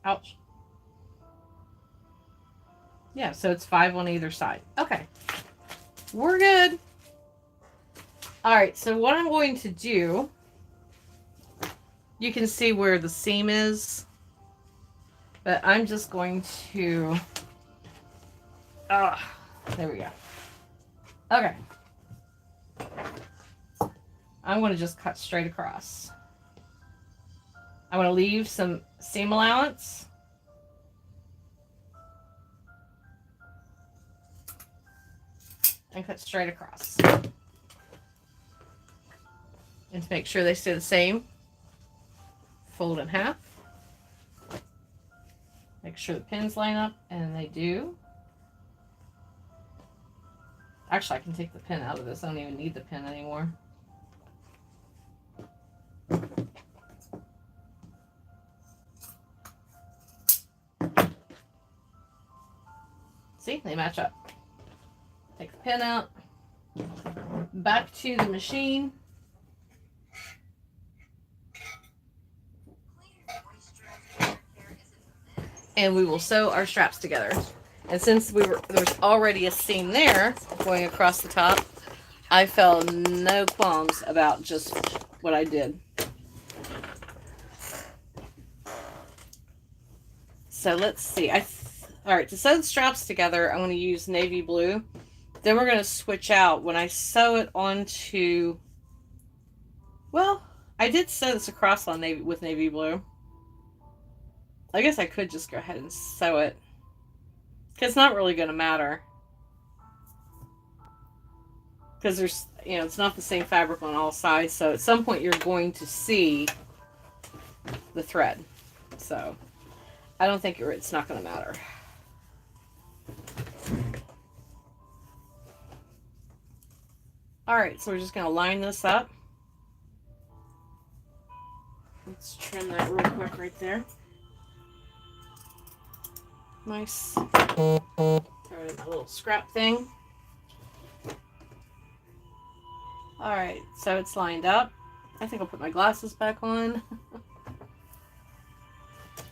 Ouch. Yeah, so it's 5 on either side. Okay. We're good. All right, so what I'm going to do, you can see where the seam is, but I'm just going to, there we go. Okay. I'm going to just cut straight across. I'm going to leave some seam allowance. And cut straight across. And to make sure they stay the same, fold in half. Make sure the pins line up, and they do. Actually, I can take the pin out of this. I don't even need the pin anymore. See, they match up. Take the pin out. Back to the machine. And we will sew our straps together. And since there's already a seam there going across the top, I felt no qualms about just what I did. So let's see. All right, to sew the straps together, I'm going to use navy blue. Then we're going to switch out. When I sew it onto, well, I did sew this across on with navy blue. I guess I could just go ahead and sew it, because it's not really going to matter. Because there's, it's not the same fabric on all sides. So at some point you're going to see the thread. So I don't think it's not going to matter. All right, so we're just going to line this up. Let's trim that real quick right there. Nice. Throw in a little scrap thing. All right, so it's lined up. I think I'll put my glasses back on.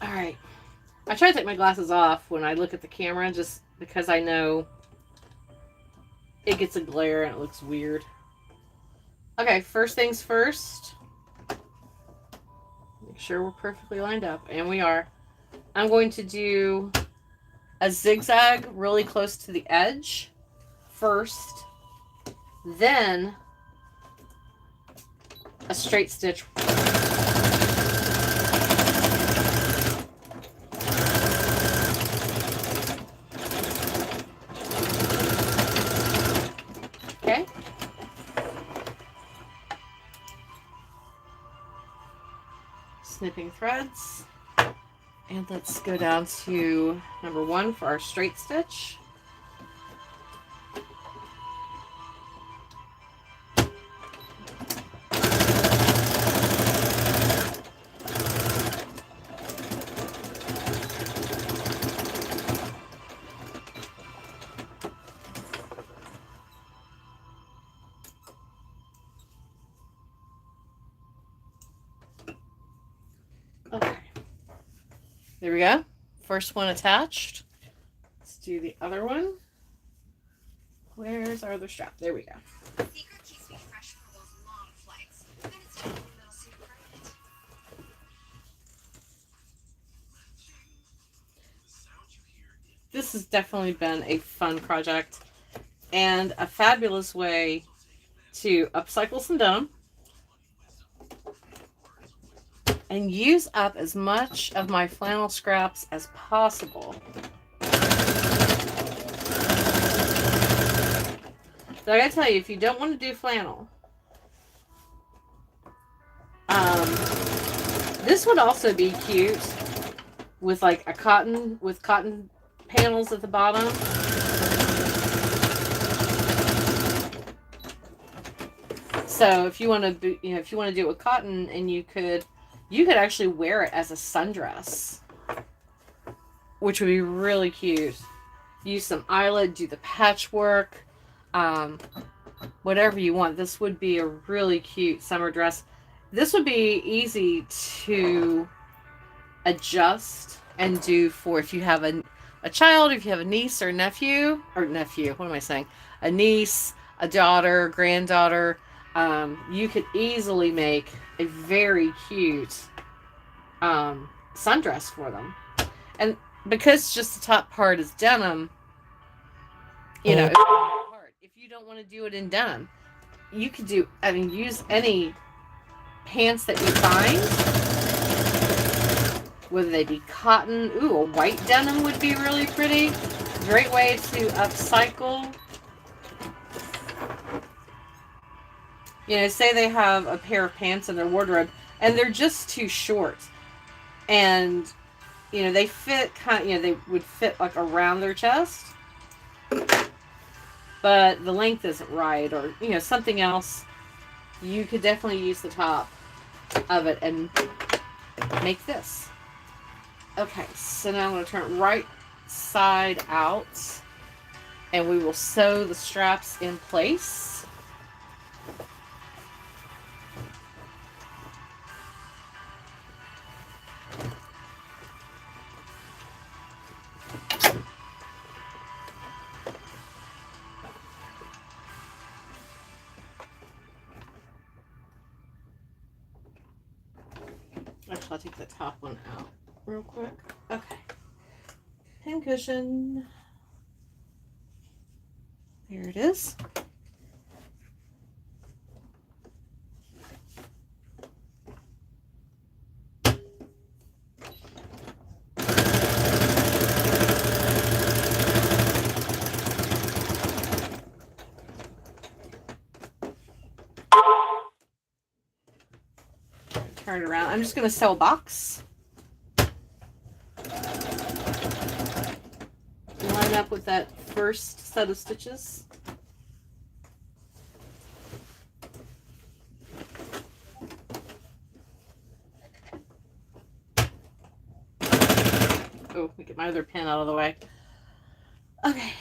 All right. I try to take my glasses off when I look at the camera, just because I know it gets a glare and it looks weird. Okay, first things first. Make sure we're perfectly lined up, and we are. I'm going to do a zigzag really close to the edge first, then a straight stitch. Okay. Snipping threads. And let's go down to number 1 for our straight stitch. Okay. There we go. First one attached. Let's do the other one. Where's our other strap? There we go. Secret keeps me fresh for those long flights. And it's totally little super perfect. This has definitely been a fun project and a fabulous way to upcycle some denim and use up as much of my flannel scraps as possible. So I gotta tell you, if you don't want to do flannel, this would also be cute with like a cotton panels at the bottom. So if you want to do, if you want to do it with cotton, and you could actually wear it as a sundress, which would be really cute. Use some eyelet, do the patchwork, whatever you want. This would be a really cute summer dress. This would be easy to adjust and do for if you have a child, if you have a niece or nephew, what am I saying? A niece, a daughter, granddaughter. You could easily make a very cute sundress for them. And because just the top part is denim, you know, if you don't want to do it in denim, you could do, I mean, use any pants that you find, whether they be cotton. Ooh, a white denim would be really pretty. Great way to upcycle. You know, say they have a pair of pants in their wardrobe and they're just too short. And, you know, they fit kind of, you know, they would fit like around their chest. But the length isn't right, or, you know, something else. You could definitely use the top of it and make this. Okay, so now I'm going to turn it right side out. And we will sew the straps in place. Actually, I'll take the top one out real quick. Okay. Pin cushion. There it is. Turn it around. I'm just going to sew a box. Line up with that first set of stitches. Oh, let me get my other pin out of the way. Okay.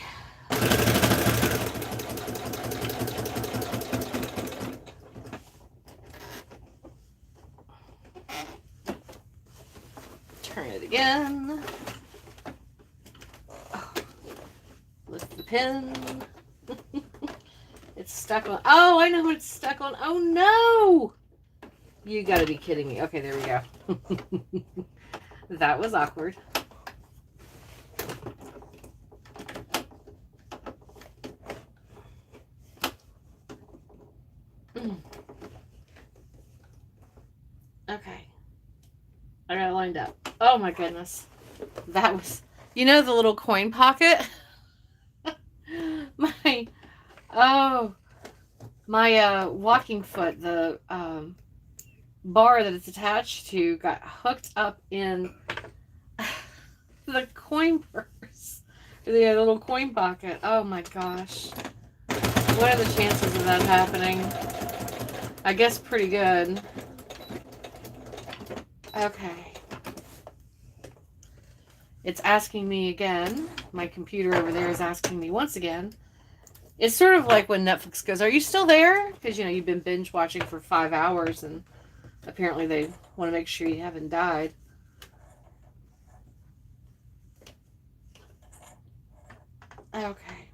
Turn it again. Oh. Lift the pin. It's stuck on. Oh, I know what it's stuck on. Oh no! You gotta be kidding me. Okay, there we go. That was awkward. Okay. I got it lined up. Oh my goodness. That was, you know, the little coin pocket? My walking foot, the bar that it's attached to got hooked up in the coin purse. The little coin pocket. Oh my gosh. What are the chances of that happening? I guess pretty good. Okay. It's asking me again. My computer over there is asking me once again. It's sort of like when Netflix goes, "Are you still there?" Because, you know, you've been binge watching for 5 hours and apparently they want to make sure you haven't died. Okay.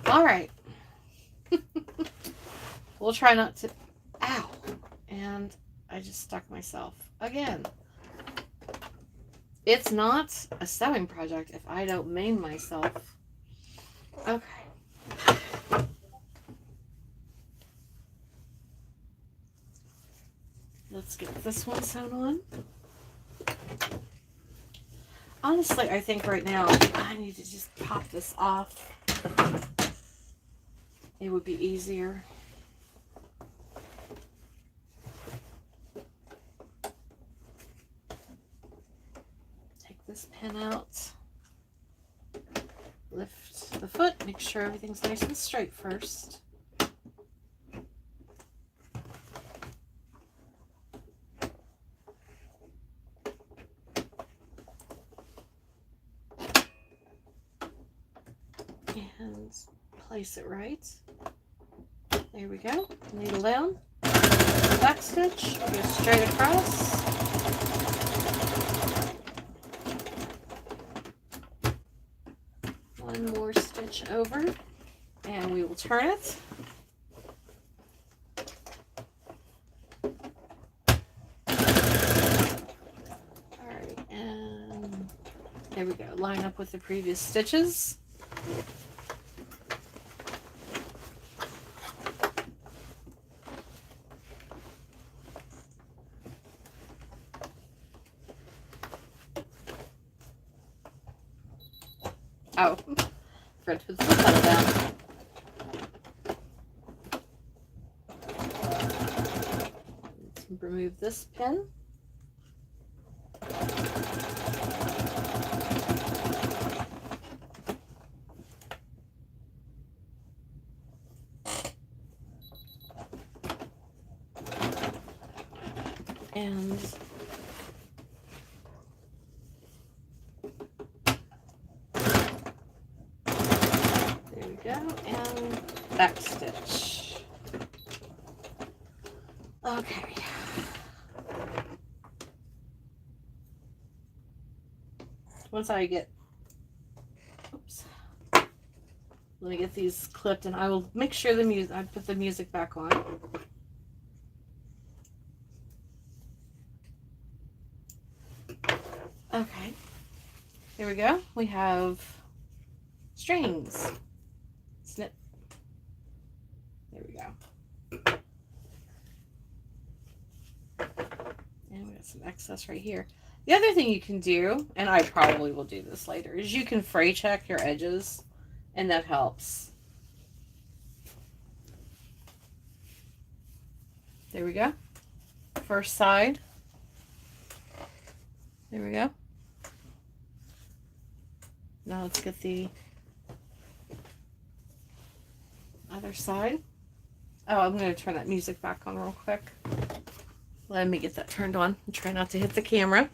All right. We'll try not to... Ow. And I just stuck myself again. It's not a sewing project if I don't maim myself. Okay. Let's get this one sewn on. Honestly, I think right now I need to just pop this off. It would be easier. Take this pin out. Lift the foot. Make sure everything's nice and straight first. And place it right. There we go. Needle down. Back stitch. Go straight across. One more stitch over. And we will turn it. There we go. Line up with the previous stitches. Oh, forgot to put the foot pedal down. Let's remove this pin. And there we go, and back stitch. Okay. Once I get, oops, let me get these clipped, and I will make sure I put the music back on. Okay, here we go. We have strings. Snip. There we go. And we got some excess right here. The other thing you can do, and I probably will do this later, is you can fray check your edges, and that helps. There we go. First side. There we go. Now let's get the other side. Oh, I'm going to turn that music back on real quick. Let me get that turned on and try not to hit the camera.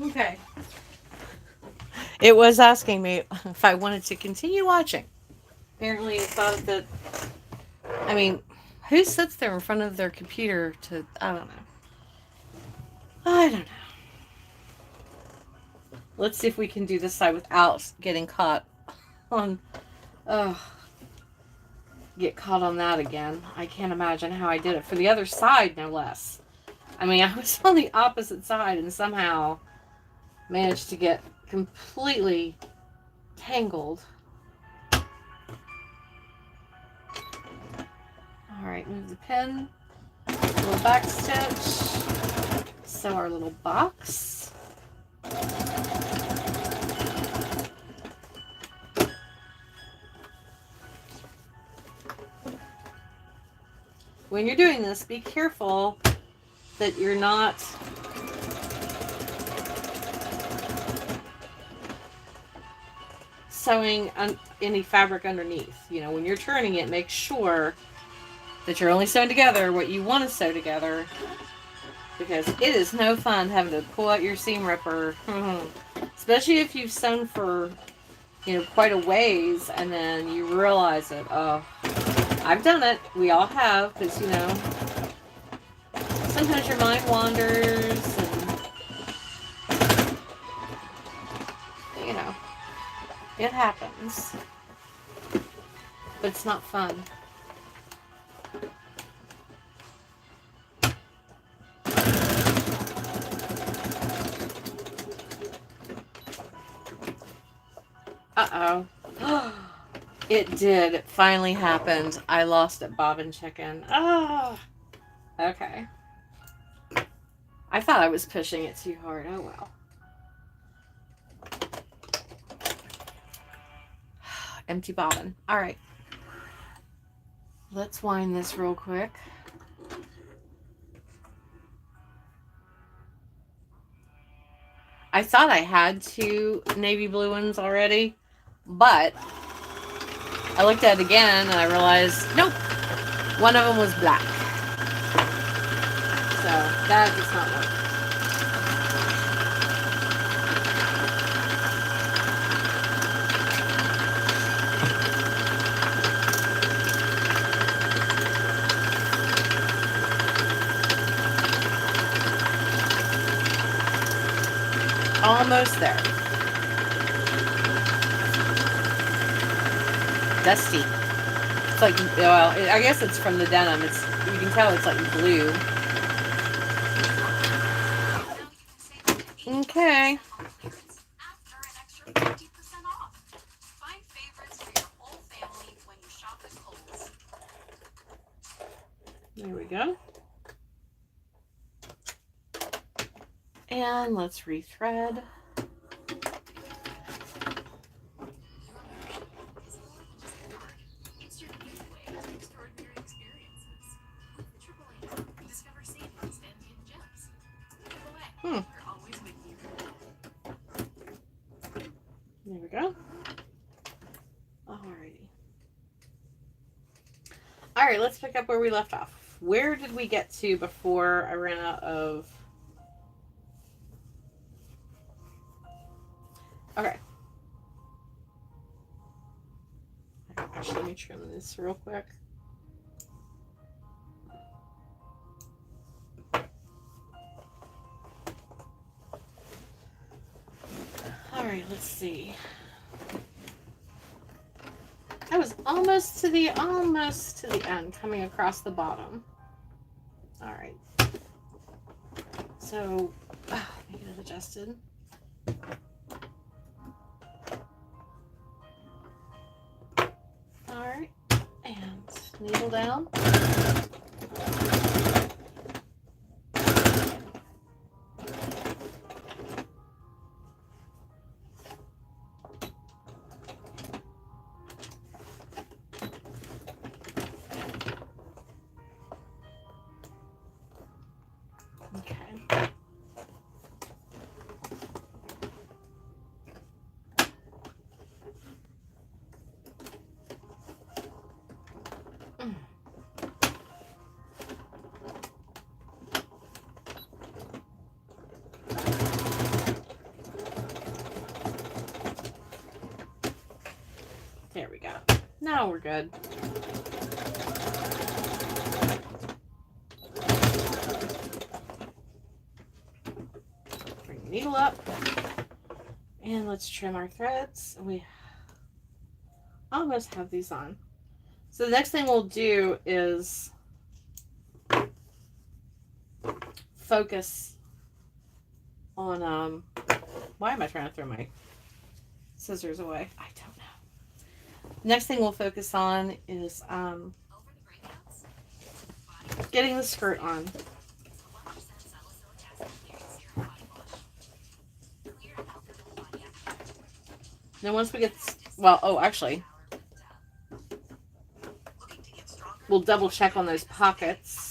Okay. It was asking me if I wanted to continue watching. Apparently it thought that, I mean, who sits there in front of their computer to, I don't know. I don't know. Let's see if we can do this side without getting caught on, get caught on that again. I can't imagine how I did it for the other side, no less. I mean, I was on the opposite side and somehow managed to get completely tangled. Alright, move the pin, little back stitch, sew our little box. When you're doing this, be careful that you're not sewing any fabric underneath. You know, when you're turning it, make sure that you're only sewing together what you want to sew together, because it is no fun having to pull out your seam ripper, especially if you've sewn for, you know, quite a ways and then you realize it. Oh, I've done it. We all have, because, you know, sometimes your mind wanders and, you know, it happens. But it's not fun. Uh-oh. It did. It finally happened. I lost it, bobbin chicken. Oh. Okay. I thought I was pushing it too hard. Oh, well. Empty bobbin. All right. Let's wind this real quick. I thought I had 2 navy blue ones already, but I looked at it again and I realized, nope, one of them was black. So that does not work. Almost there. Dusty. It's like, well, I guess it's from the denim. It's, you can tell it's like blue. Okay. There we go. And let's rethread. There we go. Alrighty. Alright, let's pick up where we left off. Where did we get to before I ran out of... Okay. Actually, let me trim this real quick. Alright, let's see. I was almost to the end, coming across the bottom. Alright. So, make it adjusted. Alright, and needle down. There we go. Now we're good. Bring the needle up. And let's trim our threads. We almost have these on. So the next thing we'll do is focus on, why am I trying to throw my scissors away? I don't know. Next thing we'll focus on is getting the skirt on. Then once we get, well, oh, actually, we'll double check on those pockets.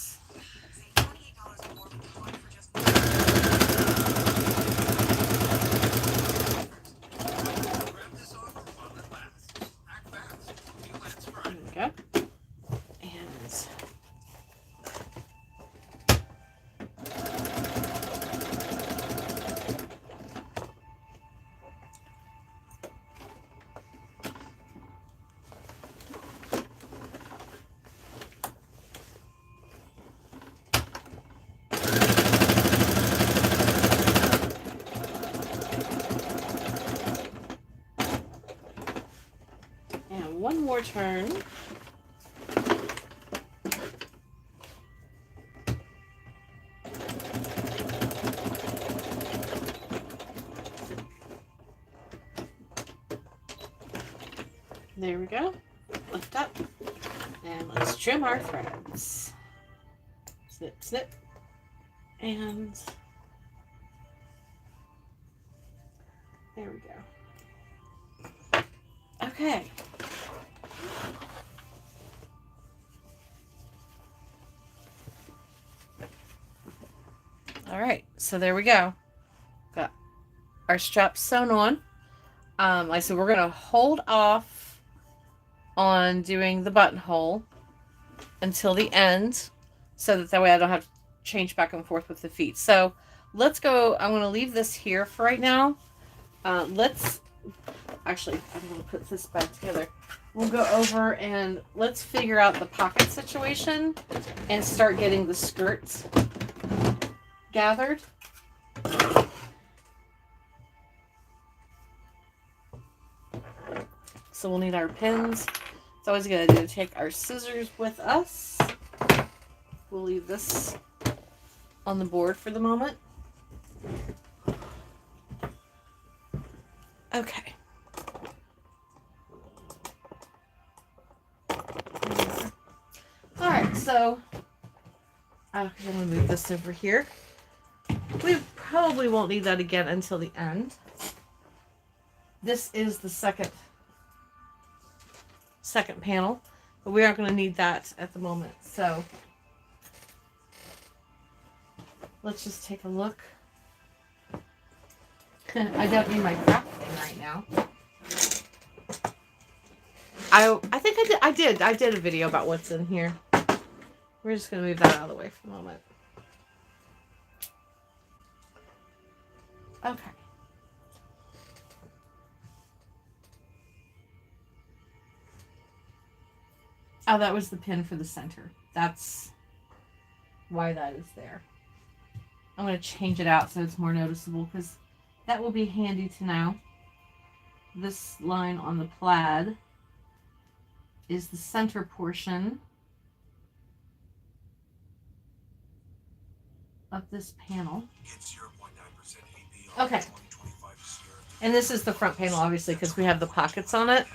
One more turn. There we go. Lift up. And let's trim our threads. Snip, snip. And there we go. Okay. All right, so there we go. Got our straps sewn on. Like I said, we're going to hold off on doing the buttonhole until the end, so that way I don't have to change back and forth with the feet. So let's go. I'm going to leave this here for right now. Let's actually, I'm going to put this back together. We'll go over and let's figure out the pocket situation and start getting the skirts gathered. So we'll need our pins. It's always a good idea to take our scissors with us. We'll leave this on the board for the moment. Okay. Alright, so I'm going to move this over here. We probably won't need that again until the end. This is the second panel, but we aren't going to need that at the moment. So let's just take a look. I don't need my craft thing right now. I think I did a video about what's in here. We're just going to move that out of the way for the moment. Okay. Oh, that was the pin for the center. That's why that is there. I'm going to change it out so it's more noticeable because that will be handy to know. This line on the plaid is the center portion of this panel. Okay. And this is the front panel, obviously, because we have the pockets on it.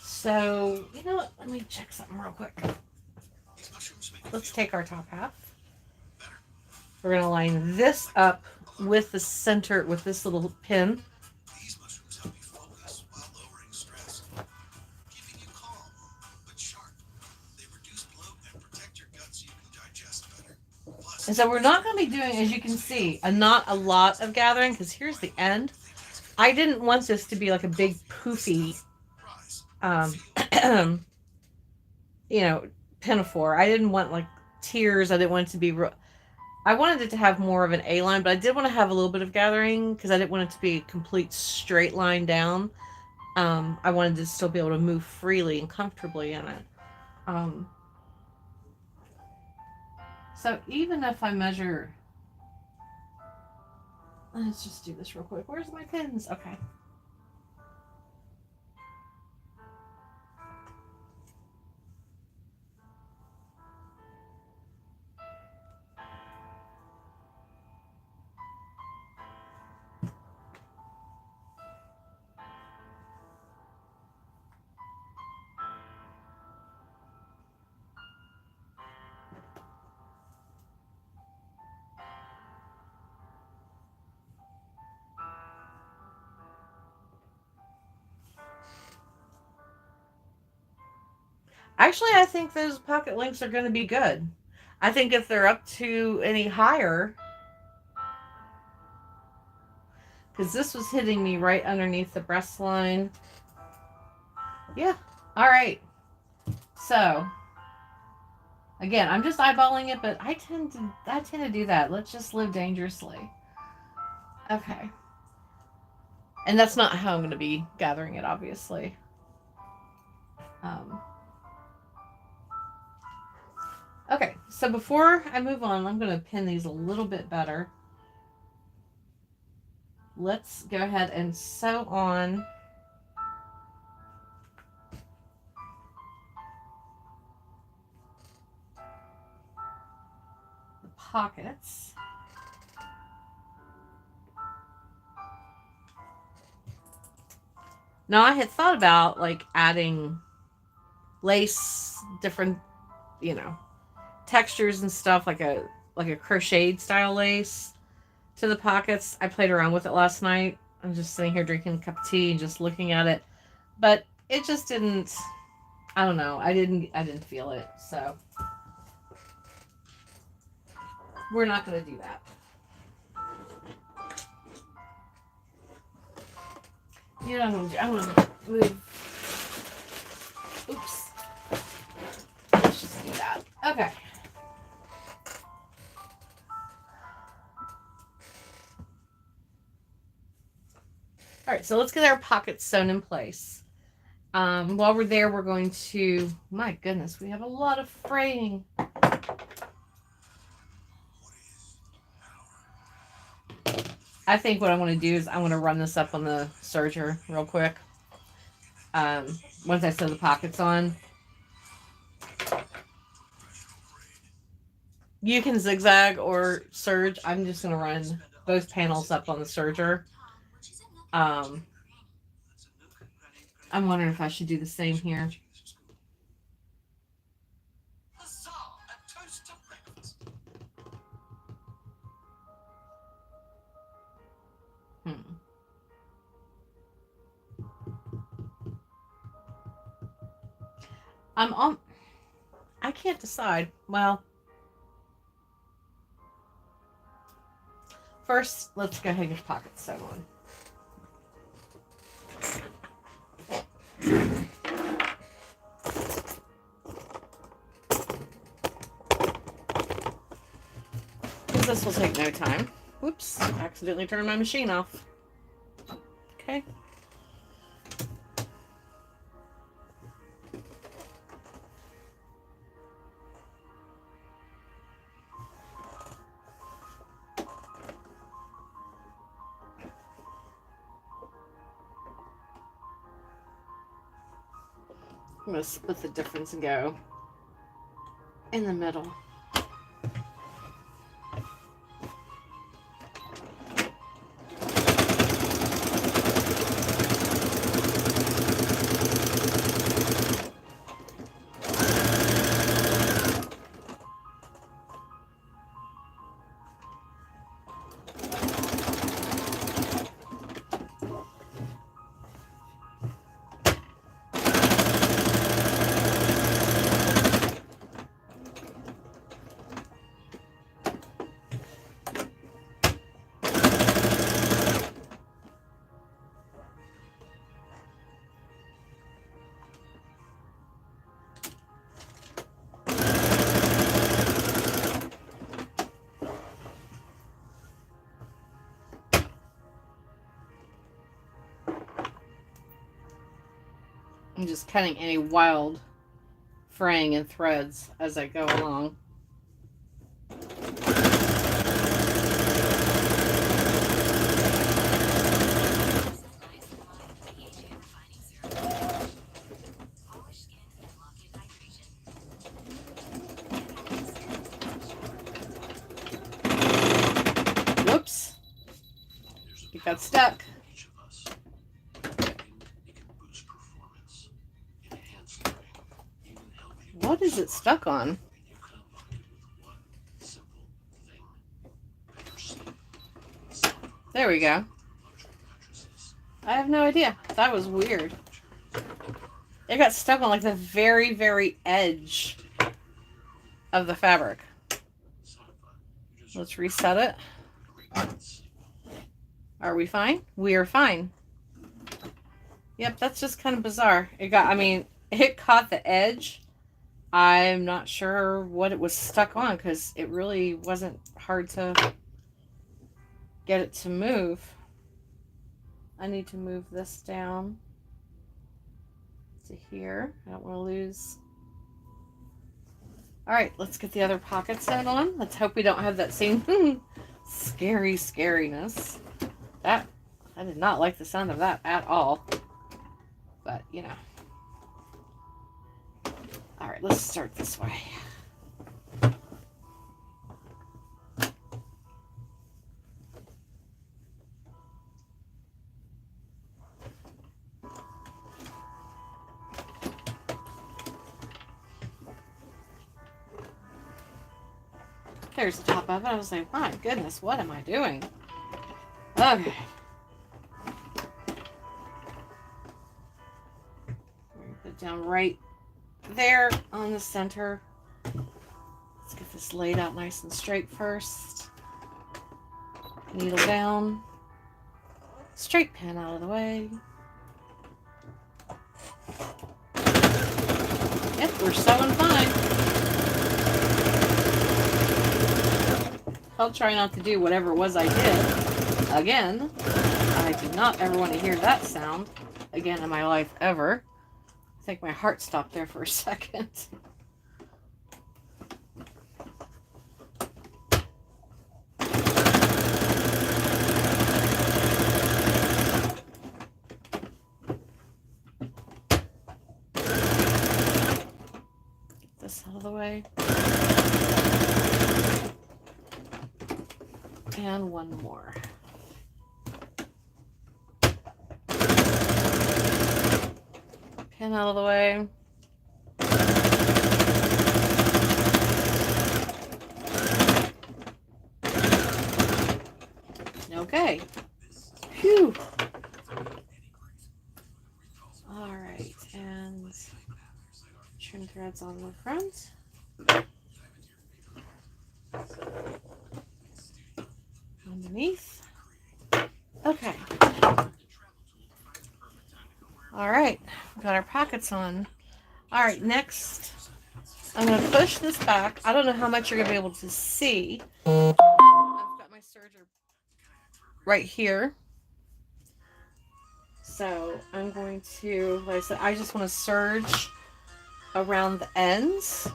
So, you know what? Let me check something real quick. Let's take our top half. We're going to line this up with the center, with this little pin. And so we're not going to be doing, as you can see, not a lot of gathering, because here's the end. I didn't want this to be like a big poofy, you know, pinafore. I didn't want like tiers. I didn't want it to be, I wanted it to have more of an A-line, but I did want to have a little bit of gathering because I didn't want it to be a complete straight line down. I wanted to still be able to move freely and comfortably in it. So even if I measure, let's just do this real quick. Where's my pins? Okay. Actually, I think those pocket links are going to be good. I think if they're up to any higher, because this was hitting me right underneath the breast line. Yeah. All right. So, again, I'm just eyeballing it, but I tend to do that. Let's just live dangerously. Okay. And that's not how I'm going to be gathering it, obviously. Okay, so before I move on, I'm going to pin these a little bit better. Let's go ahead and sew on the pockets. Now, I had thought about like adding lace, different, you know, textures and stuff, like a crocheted style lace to the pockets. I played around with it last night. I'm just sitting here drinking a cup of tea and just looking at it, but it just didn't, I don't know, I didn't feel it, so we're not going to do that. You know, I'm going to move. Oops. Let's just do that. Okay. All right, so let's get our pockets sewn in place. While we're there, we're going to, my goodness, we have a lot of fraying. I think what I want to do is I want to run this up on the serger real quick. Once I sew the pockets on. You can zigzag or serge. I'm just going to run both panels up on the serger. I'm wondering if I should do the same here. I'm on. I can't decide. Well, first, let's go ahead and get the pockets sewn on. Because this will take no time. Whoops, accidentally turned my machine off. Okay. I'm going to split the difference and go in the middle. I'm just cutting any wild fraying in threads as I go along. Whoops. It got stuck. What is it stuck on? There we go. I have no idea. That was weird. It got stuck on like the very, very edge of the fabric. Let's reset it. Are we fine? We are fine. Yep, that's just kind of bizarre. It caught the edge. I'm not sure what it was stuck on because it really wasn't hard to get it to move. I need to move this down to here. I don't want to lose. All right, let's get the other pocket sewn on. Let's hope we don't have that same scary scariness. I did not like the sound of that at all. But, you know. All right, let's start this way. There's the top of it. I was like, my goodness, what am I doing? Okay. Put it down right there on the center. Let's get this laid out nice and straight first. Needle down. Straight pin out of the way. Yep, we're sewing fine. I'll try not to do whatever it was I did again. I do not ever want to hear that sound again in my life ever. I think my heart stopped there for a second. out of the way. And one more. Pin out of the way. Okay. Phew. All right, and trim threads on the front. Underneath. Okay. All right, we got our pockets on. All right, next, I'm going to push this back. I don't know how much you're going to be able to see. I've got my serger right here. So I'm going to, like I said, I just want to serge around the ends.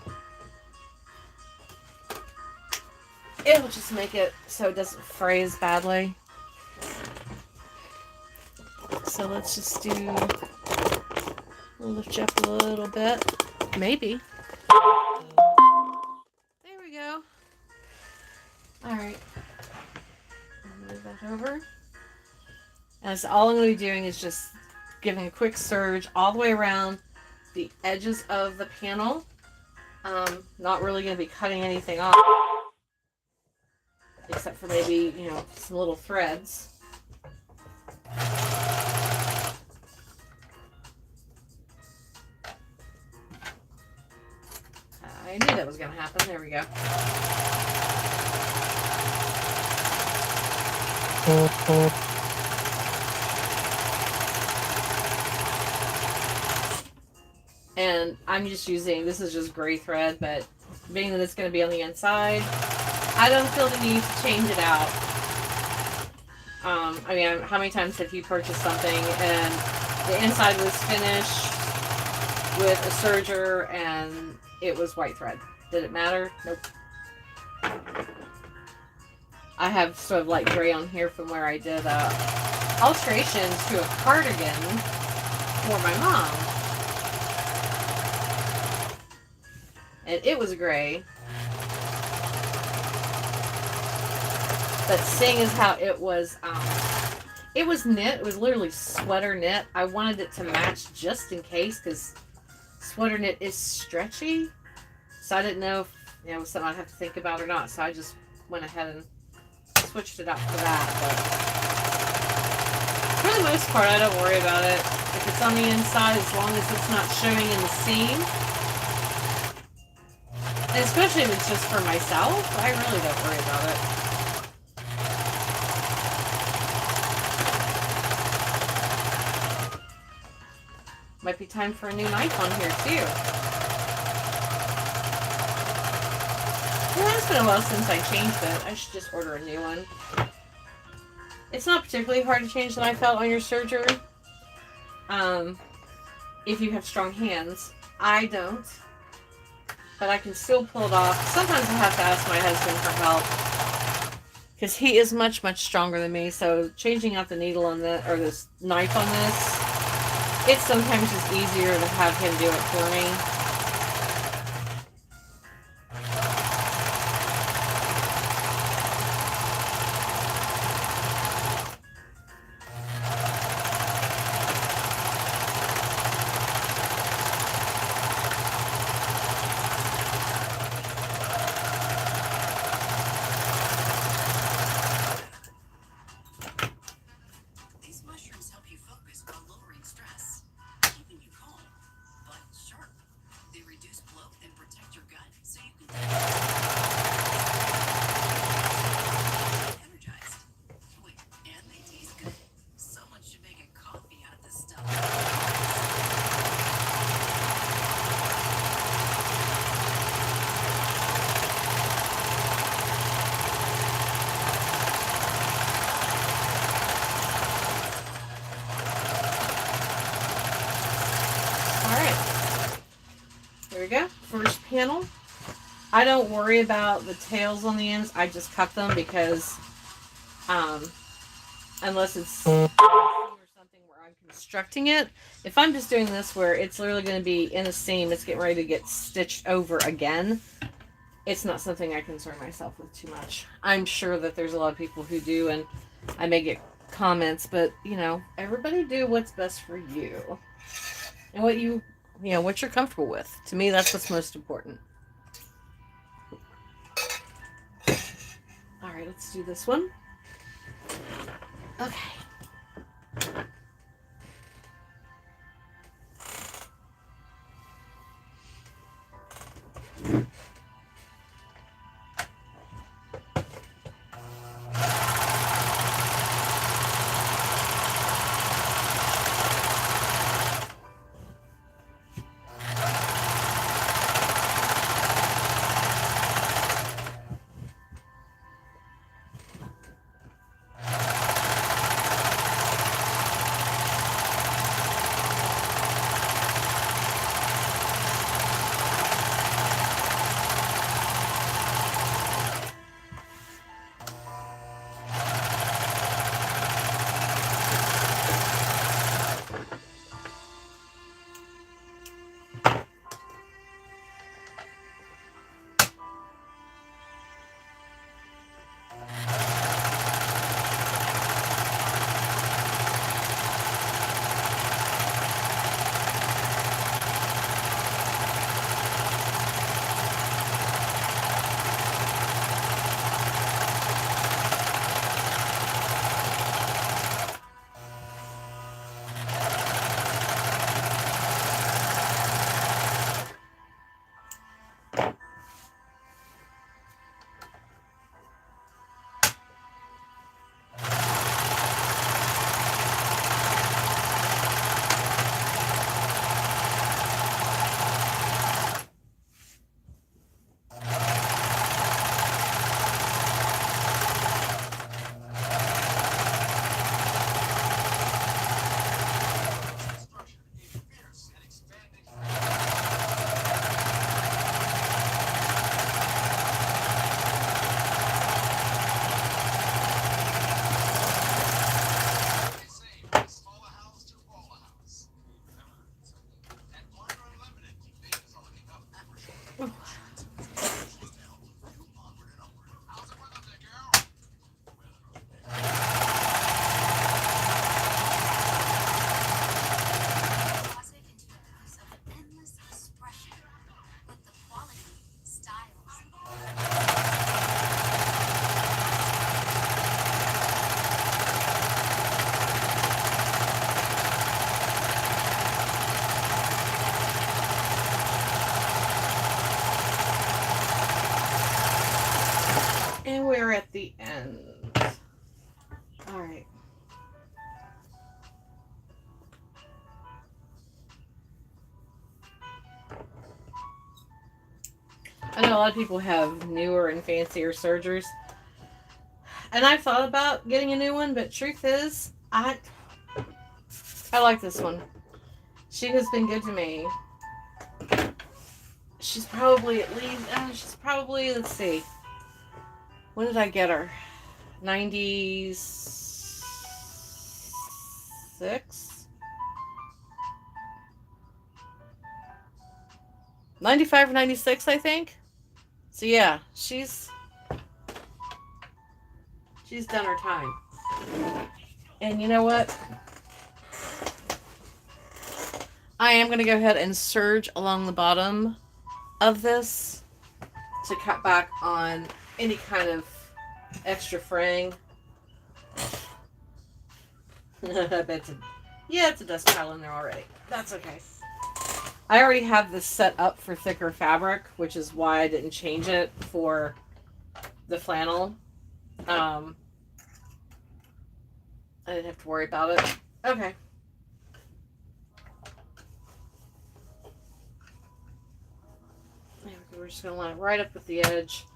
It'll just make it so it doesn't fray as badly. So let's just do, we'll lift you up a little bit. Maybe. There we go. Alright. Move that over. And so all I'm going to be doing is just giving a quick serge all the way around the edges of the panel. Not really going to be cutting anything off. Except for maybe, you know, some little threads. I knew that was going to happen. There we go. And I'm just using, this is just gray thread, but being that it's going to be on the inside, I don't feel the need to change it out. I mean, how many times have you purchased something and the inside was finished with a serger and it was white thread? Did it matter? Nope. I have sort of light gray on here from where I did alteration to a cardigan for my mom. And it was gray. But seeing as how it was knit, it was literally sweater knit. I wanted it to match just in case, because sweater knit is stretchy. So I didn't know if, you know, it was something I'd have to think about or not. So I just went ahead and switched it up for that. But for the most part, I don't worry about it. If it's on the inside, as long as it's not showing in the seam. And especially if it's just for myself, I really don't worry about it. Might be time for a new knife on here too. Yeah, it's been a while since I changed it. I should just order a new one. It's not particularly hard to change the knife out on your serger. If you have strong hands. I don't. But I can still pull it off. Sometimes I have to ask my husband for help. Because he is much, much stronger than me. So changing out the needle on this, or this knife on this, it's sometimes just easier to have him do it for me. First panel. I don't worry about the tails on the ends. I just cut them because unless it's or something where I'm constructing it. If I'm just doing this where it's literally going to be in a seam, it's getting ready to get stitched over again, it's not something I concern myself with too much. I'm sure that there's a lot of people who do, and I may get comments, but you know, everybody do what's best for you and what you know, what you're comfortable with. To me, that's what's most important. All right, let's do this one. Okay. And we're at the end. All right. I know a lot of people have newer and fancier sergers. And I've thought about getting a new one, but truth is, I like this one. She has been good to me. She's probably at least, let's see. When did I get her? 96? 95 or 96, I think. So yeah, she's done her time. And you know what? I am going to go ahead and serge along the bottom of this to cut back on any kind of extra fraying. I bet it's a dust pile in there already. That's okay. I already have this set up for thicker fabric, which is why I didn't change it for the flannel. I didn't have to worry about it. Okay. We're just going to line it right up with the edge.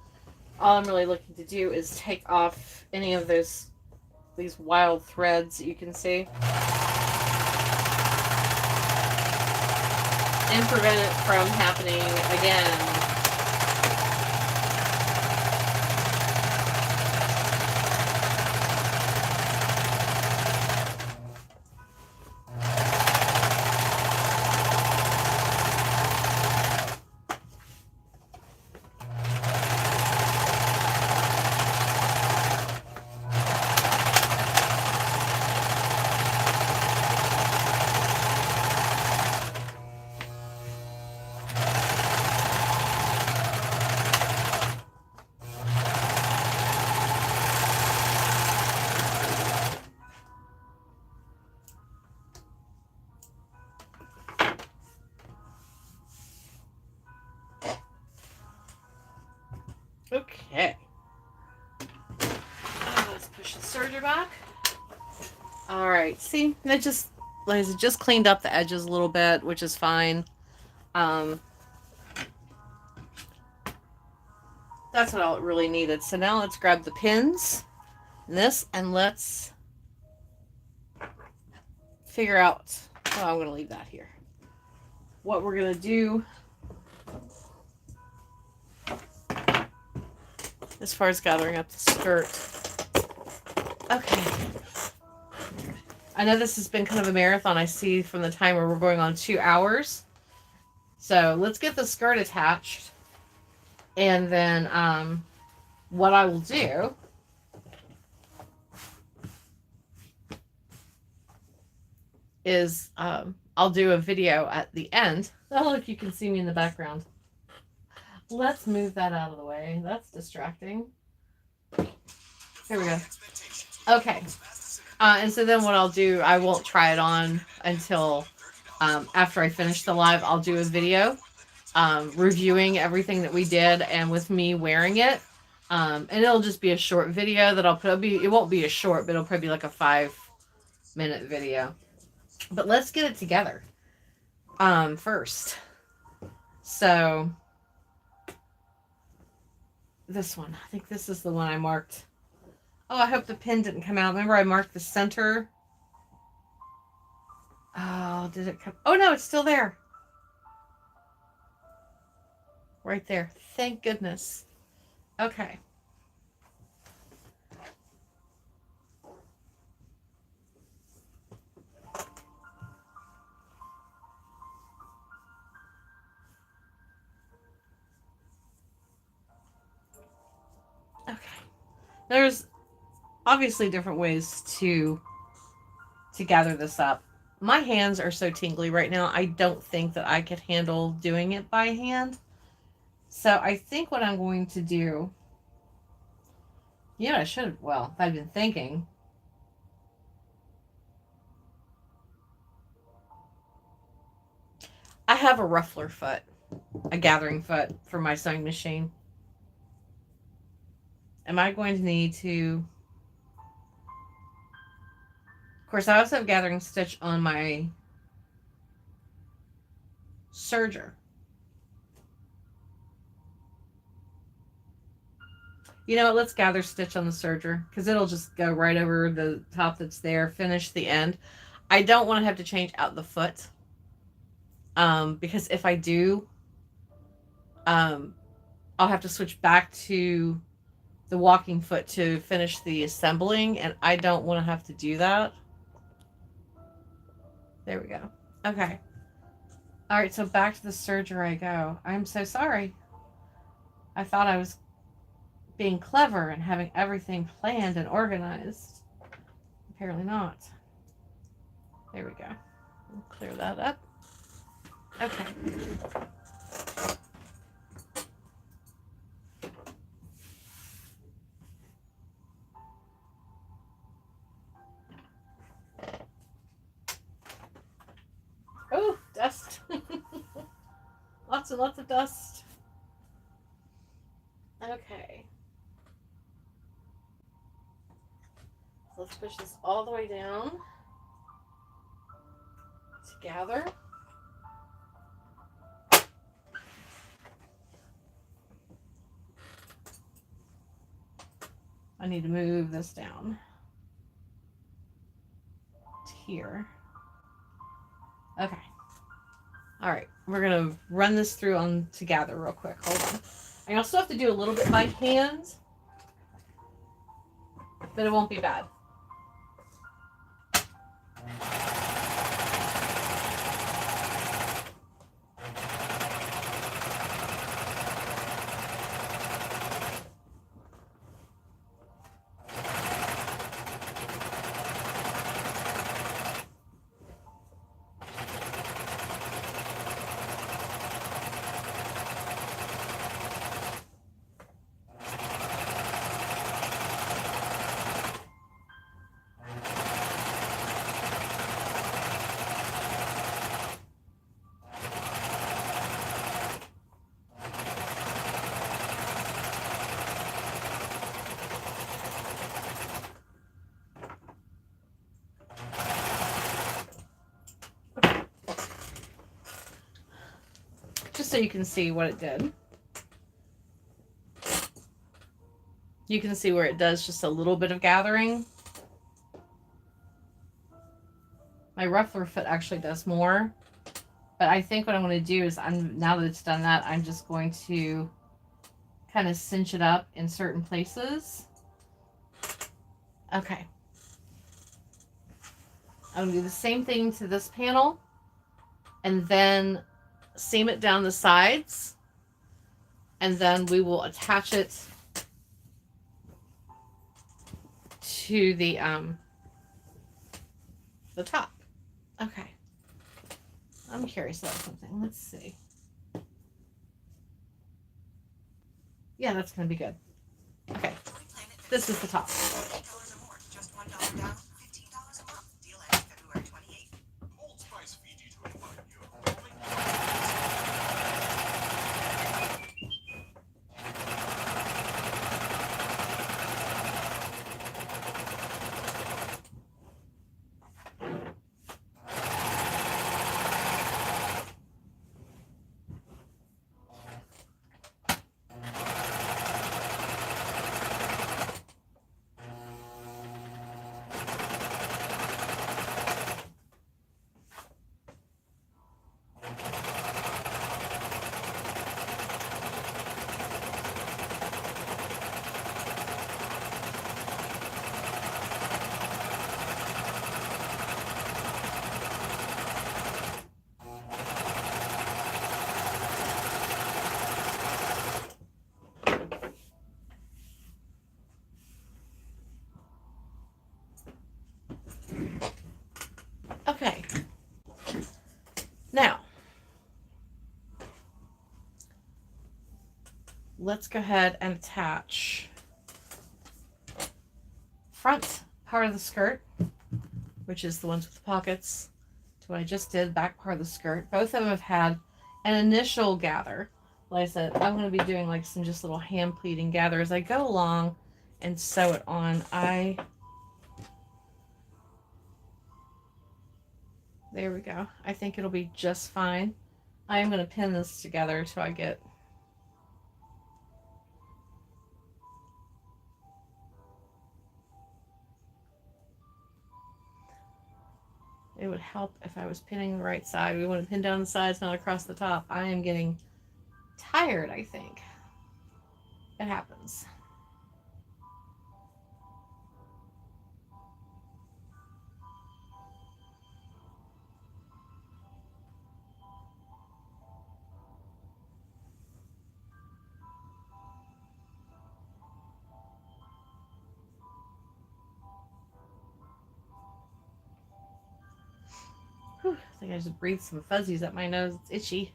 All I'm really looking to do is take off any of these wild threads that you can see. And prevent it from happening again. All right, see, it just, like, it just cleaned up the edges a little bit, which is fine. That's what all it really needed. So now let's grab the pins and this, and let's figure out, oh, I'm going to leave that here. What we're going to do as far as gathering up the skirt. Okay. I know this has been kind of a marathon. I see from the timer we're going on 2 hours. So let's get the skirt attached. And then what I will do is I'll do a video at the end. Oh, look, you can see me in the background. Let's move that out of the way. That's distracting. Here we go. Okay. And so then what I'll do, I won't try it on until after I finish the live. I'll do a video reviewing everything that we did and with me wearing it. And it'll just be a short video that I'll put. It won't be a short, but it'll probably be like a 5-minute video. But let's get it together first. So this one, I think this is the one I marked. Oh, I hope the pin didn't come out. Remember I marked the center? Oh, did it come? Oh, no, it's still there. Right there. Thank goodness. Okay. Okay. There's obviously different ways to gather this up. My hands are so tingly right now. I don't think that I could handle doing it by hand. So I think what I'm going to do, I should have, well, I've been thinking. I have a ruffler foot, a gathering foot for my sewing machine. Am I going to need to, of course, I also have gathering stitch on my serger. You know what, let's gather stitch on the serger because it'll just go right over the top that's there, finish the end. I don't want to have to change out the foot because if I do, I'll have to switch back to the walking foot to finish the assembling, and I don't want to have to do that. There we go. Okay. All right, so back to the serger I go. I'm so sorry. I thought I was being clever and having everything planned and organized. Apparently not. There we go. We'll clear that up. Okay. Oh, dust. Lots and lots of dust. Okay. So let's push this all the way down to gather. I need to move this down to here. Okay. All right. We're going to run this through on to gather real quick. Hold on. I also have to do a little bit by hand, but it won't be bad. just so you can see what it did. You can see where it does just a little bit of gathering. My ruffler foot actually does more. But I think what I'm going to do is, now that it's done that, I'm just going to kind of cinch it up in certain places. Okay. I'm going to do the same thing to this panel. And then seam it down the sides. And then we will attach it to the top. Okay. I'm curious about something. Let's see. Yeah, that's going to be good. Okay. This is the top. Okay. Now, let's go ahead and attach front part of the skirt, which is the ones with the pockets, to what I just did, back part of the skirt. Both of them have had an initial gather. Like I said, I'm going to be doing like some just little hand pleating gather as I go along and sew it on. There we go. I think it'll be just fine. I am going to pin this together so I get it would help if I was pinning the right side. We want to pin down the sides, not across the top. I am getting tired, I think. It happens. Whew, I think I just breathed some fuzzies up my nose. It's itchy.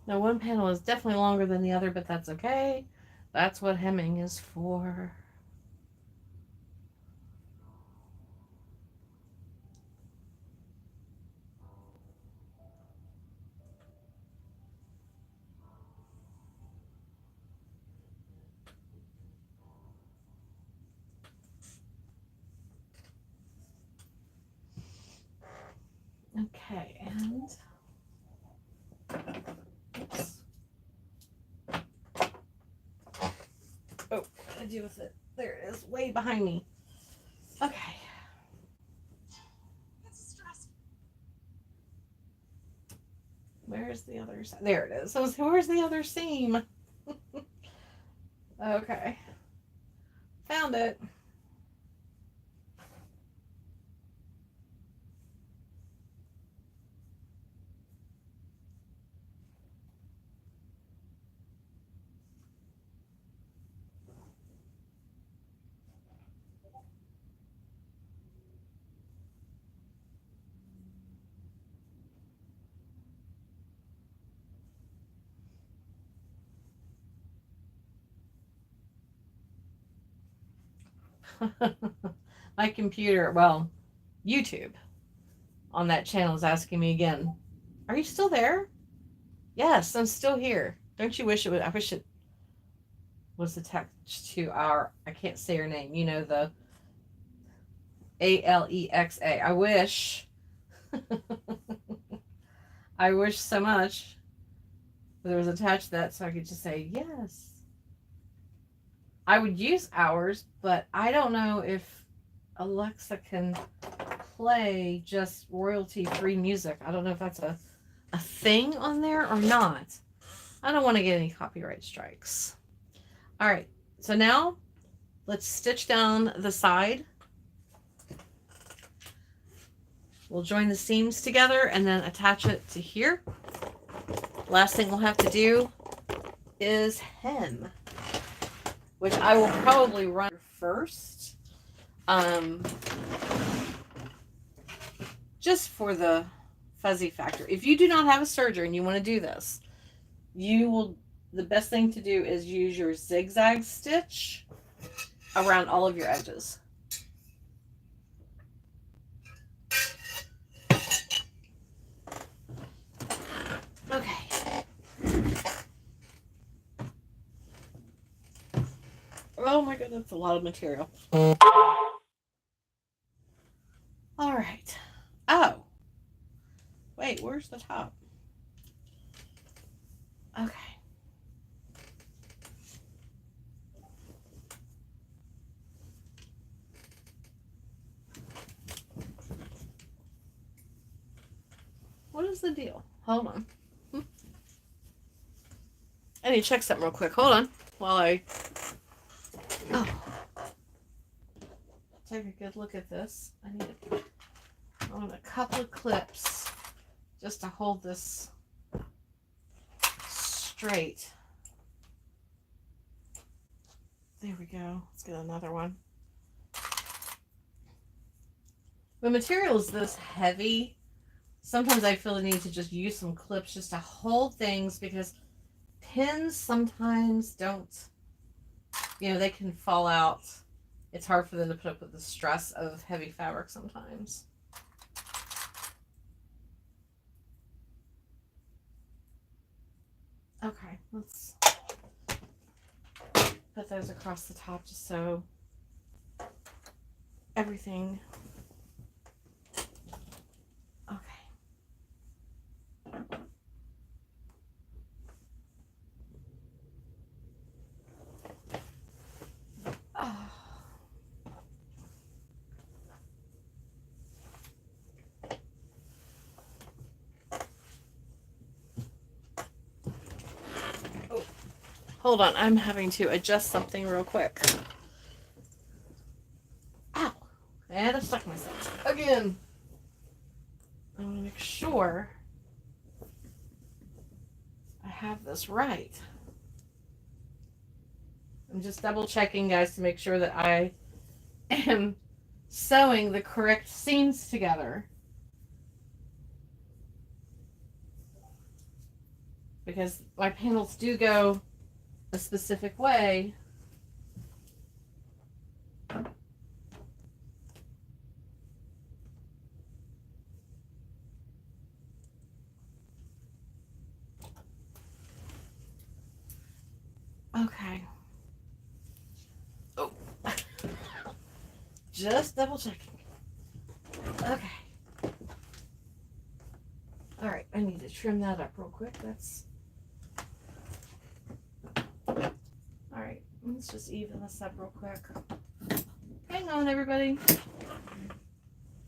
Now, one panel is definitely longer than the other, but that's okay. That's what hemming is for. Okay, and oops. Oh, what did I do with it? There it is, way behind me. Okay. Where's the other side? There it is. So where's the other seam? Okay. Found it. My computer, well, YouTube on that channel is asking me again, are you still there? Yes, I'm still here. Don't you wish it would? I wish it was attached to our, I can't say her name, you know, the Alexa. I wish, I wish so much that it was attached to that so I could just say yes. I would use ours, but I don't know if Alexa can play just royalty-free music. I don't know if that's a thing on there or not. I don't want to get any copyright strikes. All right, so now let's stitch down the side. We'll join the seams together and then attach it to here. Last thing we'll have to do is hem, which I will probably run first. Just for the fuzzy factor. If you do not have a serger and you want to do this, the best thing to do is use your zigzag stitch around all of your edges. Okay. Oh my god, that's a lot of material. All right. Oh. Wait, where's the top? Okay. What is the deal? Hold on. I need to check something real quick. Hold on while I take a good look at this. I want a couple of clips just to hold this straight. There we go. Let's get another one. When material is this heavy, sometimes I feel the need to just use some clips just to hold things, because pins sometimes don't, they can fall out. It's hard for them to put up with the stress of heavy fabric sometimes. Okay, let's put those across the top just so everything. Okay. Oh. Hold on, I'm having to adjust something real quick. Ow! And I stuck myself again. I want to make sure I have this right. I'm just double checking, guys, to make sure that I am sewing the correct seams together. Because my panels do go a specific way. Okay. Oh. Just double checking. Okay. All right, I need to trim that up real quick. All right, let's just even this up real quick. Hang on, everybody.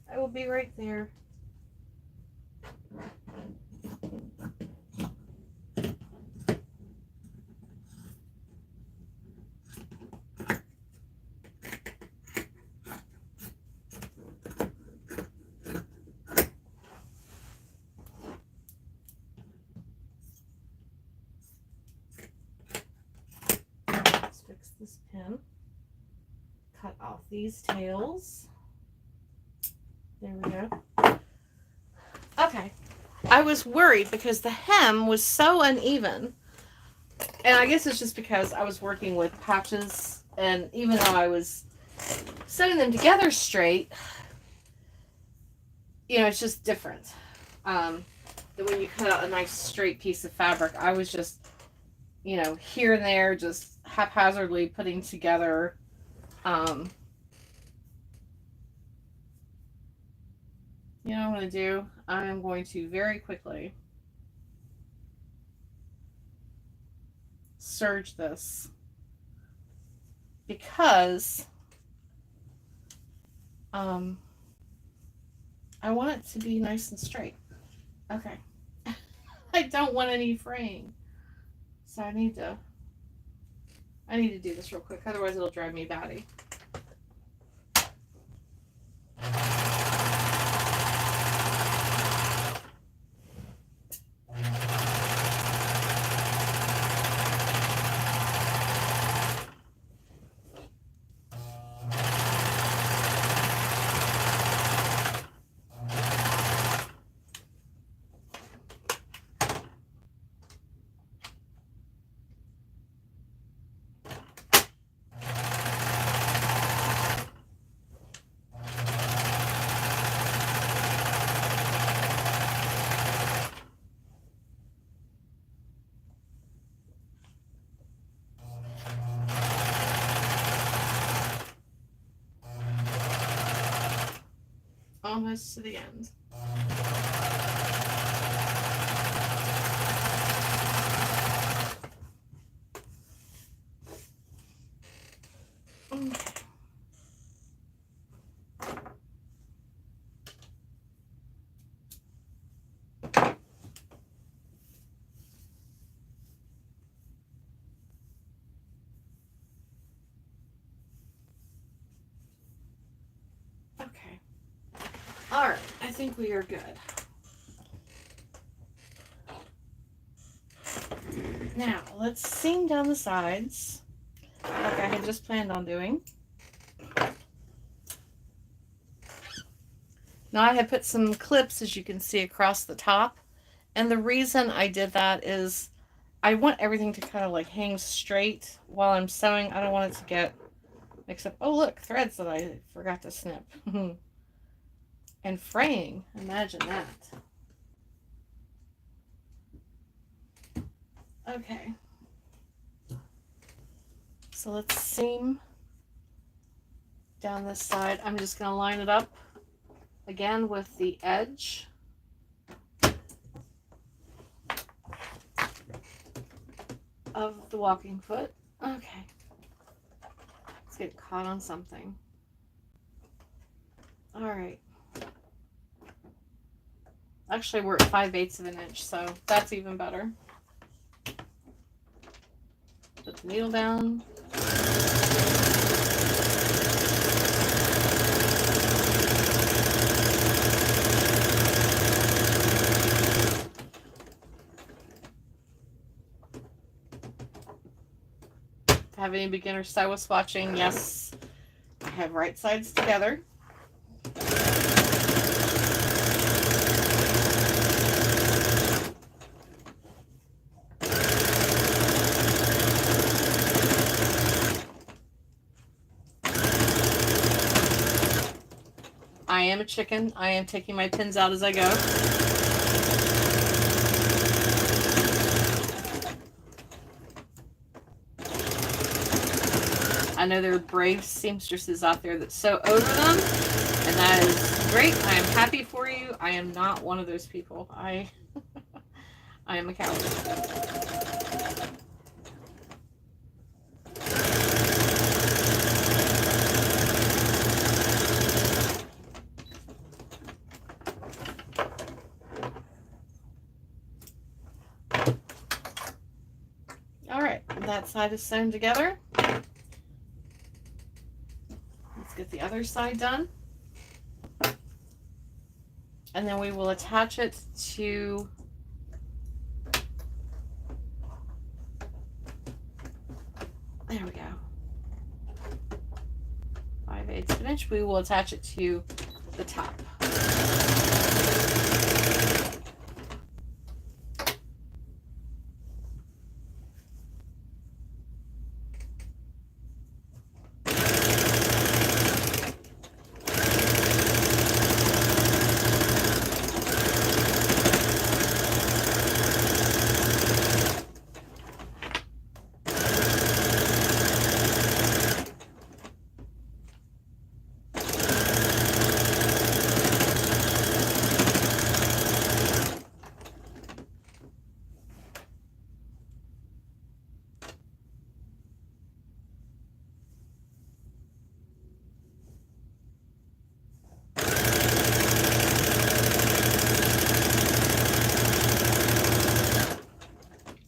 I will be right there. Let's fix this pin. Cut off these tails. There we go. Okay. I was worried because the hem was so uneven. And I guess it's just because I was working with patches, and even though I was sewing them together straight, it's just different. Than when you cut out a nice straight piece of fabric. I was just you know, here and there, just haphazardly putting together. You know what I'm going to do? I'm going to very quickly serge this because I want it to be nice and straight. Okay. I don't want any fraying. So I need to do this real quick, otherwise it'll drive me batty. Almost to the end. Okay. Okay. All right, I think we are good. Now, let's seam down the sides like I had just planned on doing. Now, I have put some clips, as you can see, across the top. And the reason I did that is I want everything to kind of like hang straight while I'm sewing. I don't want it to get mixed up. Oh, look, threads that I forgot to snip. And fraying, imagine that. Okay. So let's seam down this side. I'm just going to line it up again with the edge. Of the walking foot. Okay. Let's get caught on something. All right. Actually, we're at 5/8 of an inch, so that's even better. Put the needle down. Have any beginner sewists watching? Yes, I have right sides together. I am a chicken. I am taking my pins out as I go. I know there are brave seamstresses out there that sew over them, and that is great. I am happy for you. I am not one of those people. I am a coward. All right, that side is sewn together. Let's get the other side done. And then we will attach it to there we go. 5/8 of an inch. We will attach it to the top.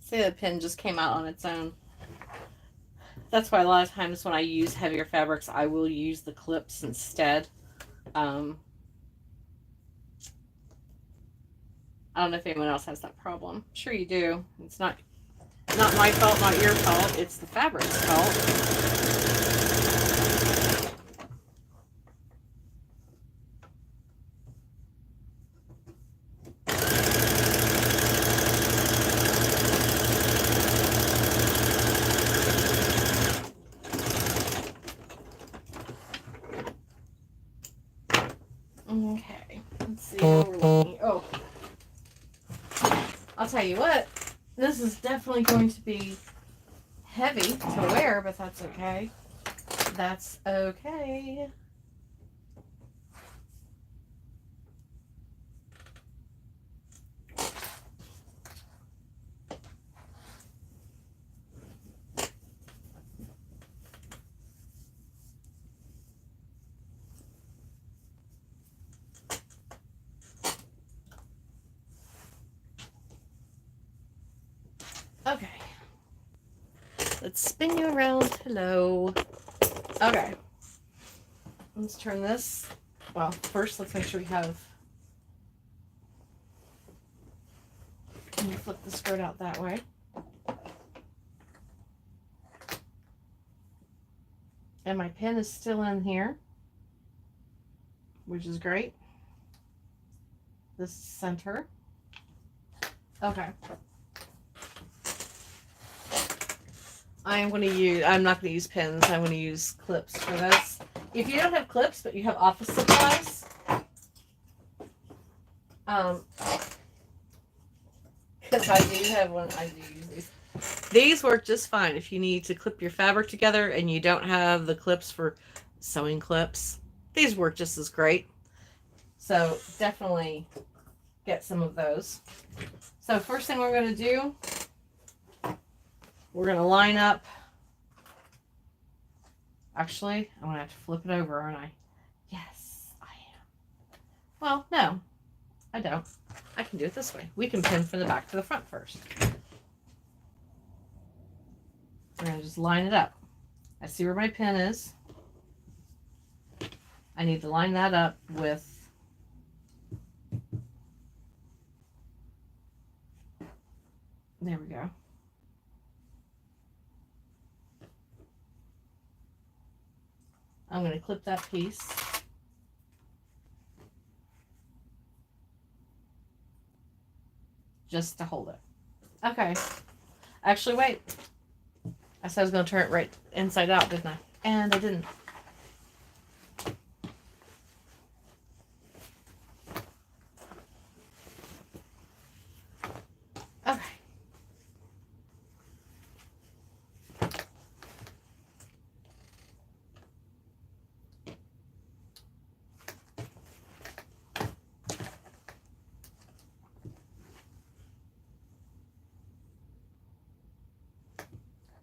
See, the pin just came out on its own. That's why a lot of times when I use heavier fabrics, I will use the clips instead. I don't know if anyone else has that problem. Sure you do. It's not my fault, not your fault. It's the fabric's fault. Okay, let's see how we're looking. Oh, I'll tell you what, this is definitely going to be heavy to wear, but that's okay. That's okay. Okay. Let's spin you around. Hello. Okay. Let's turn this. Well, first let's make sure we have. Can you flip the skirt out that way? And my pin is still in here, which is great. This center. Okay. I'm not going to use pins. I'm going to use clips for this. If you don't have clips, but you have office supplies, because I do have one, I do use these. These work just fine if you need to clip your fabric together and you don't have the clips for sewing clips. These work just as great. So definitely get some of those. So first thing we're going to do, we're going to line up. Actually, I'm going to have to flip it over, aren't I? Yes, I am. Well, no, I don't. I can do it this way. We can pin from the back to the front first. We're going to just line it up. I see where my pin is. I need to line that up with there we go. I'm going to clip that piece. Just to hold it. Okay. Actually, wait. I said I was going to turn it right inside out, didn't I? And I didn't. Okay.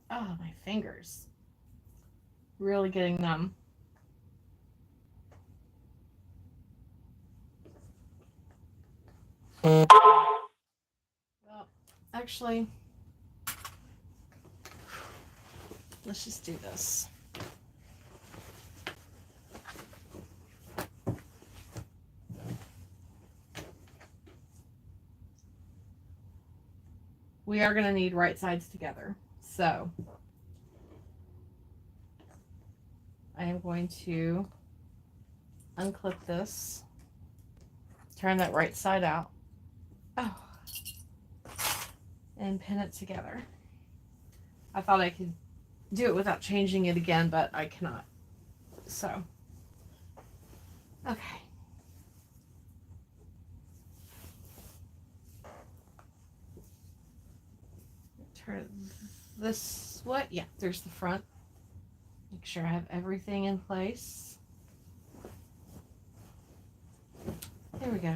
Oh, my fingers. Really getting numb. Well, actually, let's just do this. We are going to need right sides together. So I am going to unclip this, turn that right side out, and pin it together. I thought I could do it without changing it again, but I cannot. So, okay. Turn this way. Yeah, there's the front. Make sure I have everything in place. There we go.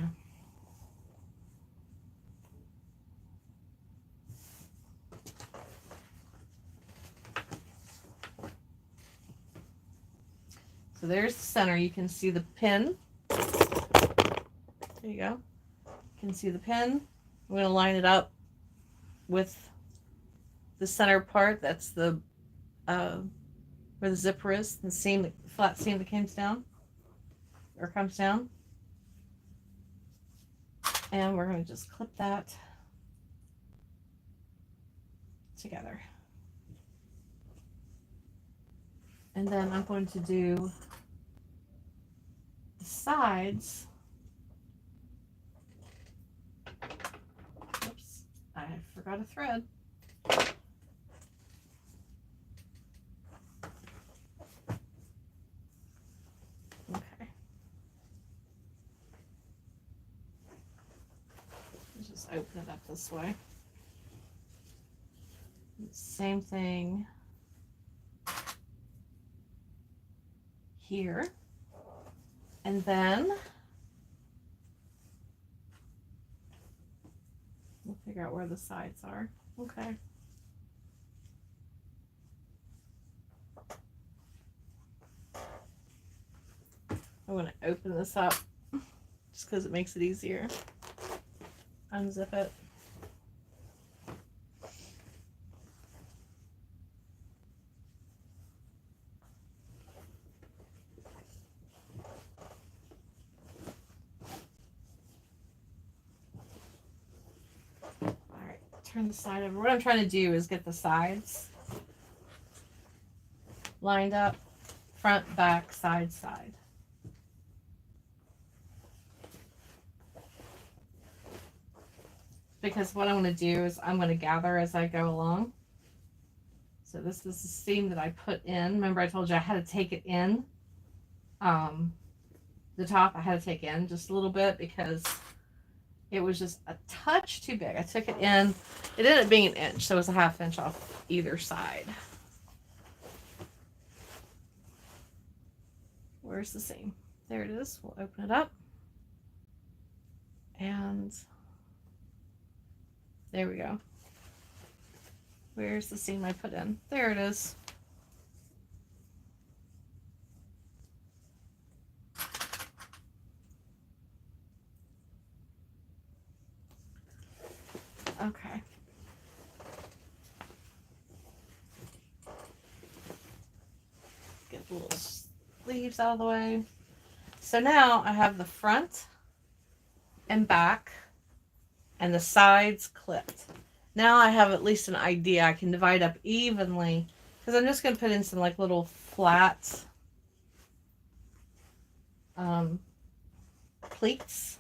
So there's the center. You can see the pin. There you go. You can see the pin. I'm going to line it up with the center part, that's the where the zipper is, the seam, the flat seam that comes down, or comes down. And we're going to just clip that together. And then I'm going to do the sides. Oops, I forgot a thread. Okay. Let's just open it up this way. Same thing here. And then we'll figure out where the sides are. Okay. I'm going to open this up just because it makes it easier. Unzip it. Turn the side over. What I'm trying to do is get the sides lined up, front, back, side, side. Because what I'm going to do is I'm going to gather as I go along. So this is the seam that I put in. Remember I told you I had to take it in. The top I had to take in just a little bit because it was just a touch too big. I took it in. It ended up being an inch, so it was a ½ inch off either side. Where's the seam? There it is. We'll open it up. And there we go. Where's the seam I put in? There it is. Okay. Get the little sleeves out of the way. So now I have the front and back and the sides clipped. Now I have at least an idea. I can divide up evenly because I'm just going to put in some like little flat pleats.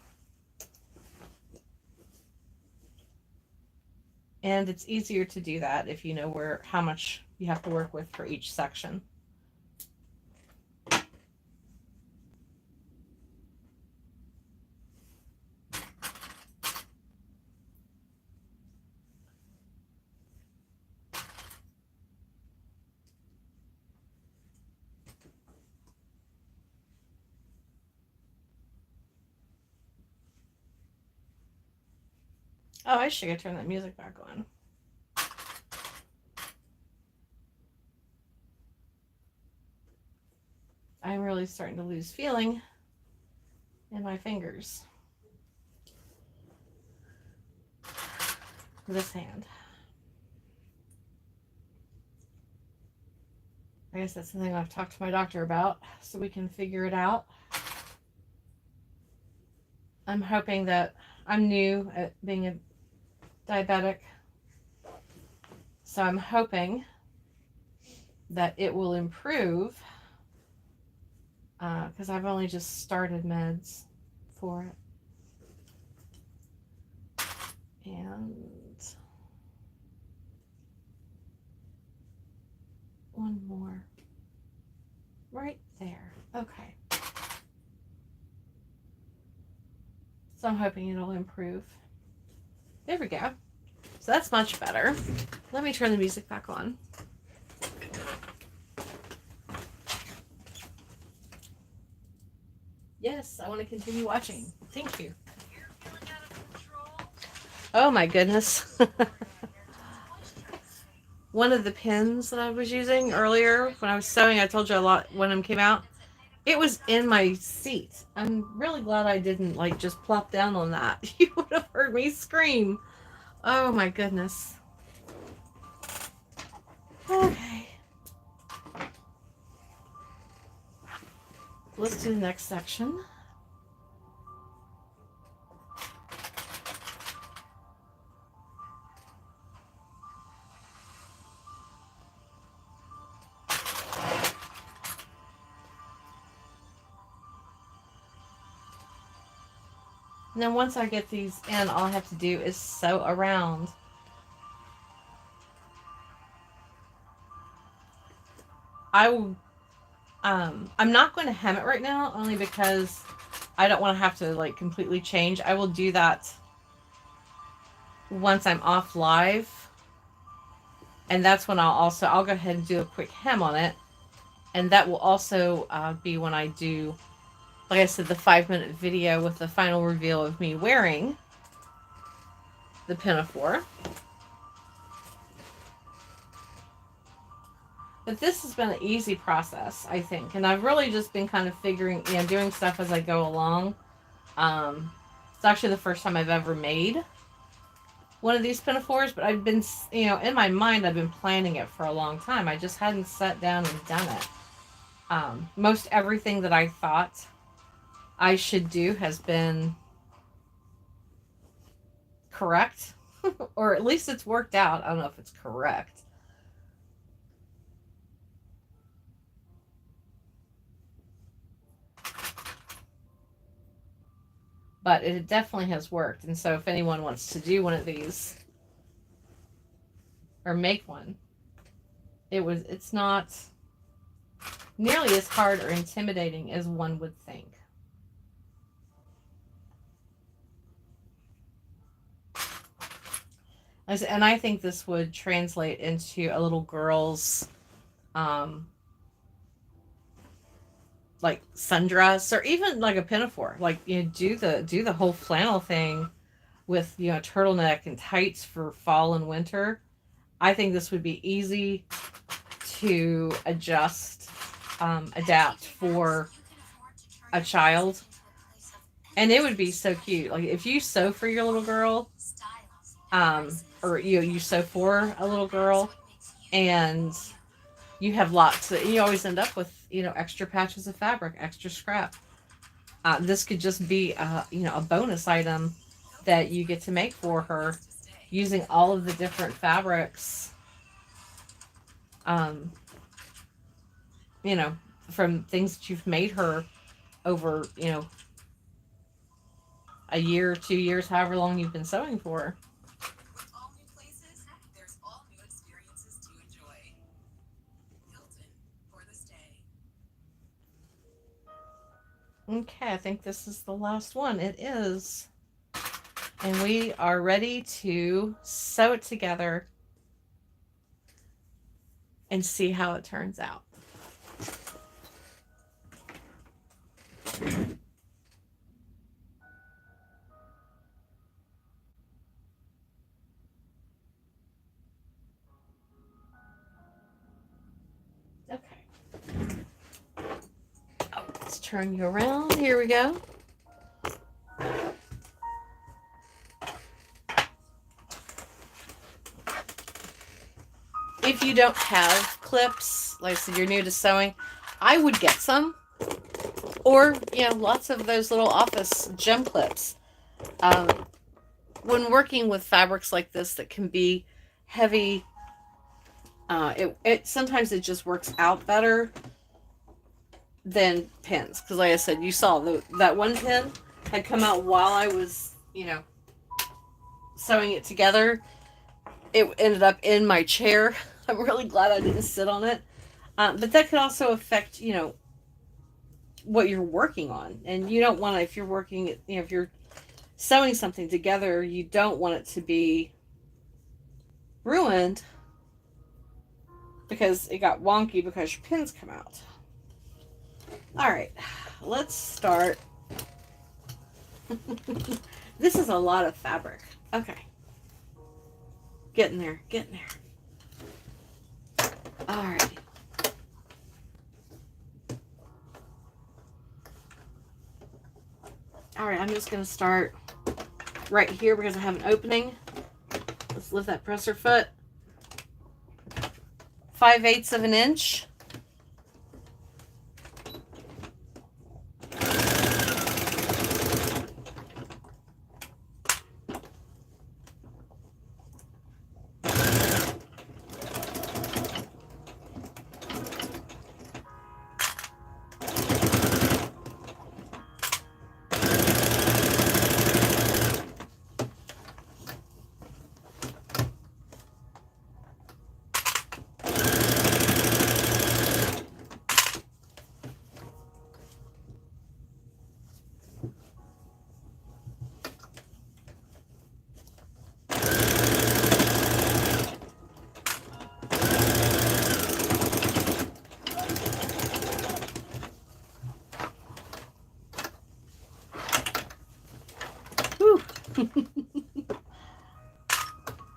And it's easier to do that if you know how much you have to work with for each section. Oh, I should turn that music back on. I'm really starting to lose feeling in my fingers. This hand. I guess that's something I've talked to my doctor about so we can figure it out. I'm hoping that I'm new at being a diabetic, so I'm hoping that it will improve because I've only just started meds for it. And one more right there. Okay. So I'm hoping it'll improve. There we go. So that's much better. Let me turn the music back on. Yes, I want to continue watching. Thank you. Oh my goodness. One of the pins that I was using earlier when I was sewing, I told you a lot when it came out. It was in my seat. I'm really glad I didn't like just plop down on that. You would have heard me scream. Oh my goodness. Okay. Let's do the next section. And then once I get these in, all I have to do is sew around. I'm not going to hem it right now, only because I don't want to have to like completely change. I will do that once I'm off live. And that's when I'll go ahead and do a quick hem on it. And that will also be when I do, like I said, the 5-minute video with the final reveal of me wearing the Pinafore. But this has been an easy process, I think. And I've really just been kind of figuring, doing stuff as I go along. It's actually the first time I've ever made one of these Pinafores, but I've been, in my mind, I've been planning it for a long time. I just hadn't sat down and done it. Most everything that I thought I should do has been correct, or at least it's worked out. I don't know if it's correct. But it definitely has worked. And so if anyone wants to do one of these or make one, it's not nearly as hard or intimidating as one would think. And I think this would translate into a little girl's like sundress, or even like a pinafore. Like, do the whole flannel thing with, turtleneck and tights for fall and winter. I think this would be easy to adjust, adapt for a child. And it would be so cute. Like if you sew for your little girl, or you sew for a little girl, and you have lots, you always end up with, extra patches of fabric, extra scrap. This could just be a bonus item that you get to make for her using all of the different fabrics, from things that you've made her over, a year, 2 years, however long you've been sewing for her. Okay, I think this is the last one. It is. And we are ready to sew it together and see how it turns out. Okay. Oh, let's turn you around. Here we go. If you don't have clips, like I said, you're new to sewing, I would get some. Or, lots of those little office gem clips. When working with fabrics like this that can be heavy, sometimes it just works out better than pins. Because like I said, you saw that one pin had come out while I was, sewing it together. It ended up in my chair. I'm really glad I didn't sit on it. But that could also affect, what you're working on. And you don't want to, if you're working, if you're sewing something together, you don't want it to be ruined because it got wonky because your pins come out. All right, let's start. This is a lot of fabric. Okay. Getting there. All right. All right, I'm just going to start right here because I have an opening. Let's lift that presser foot. 5/8 of an inch.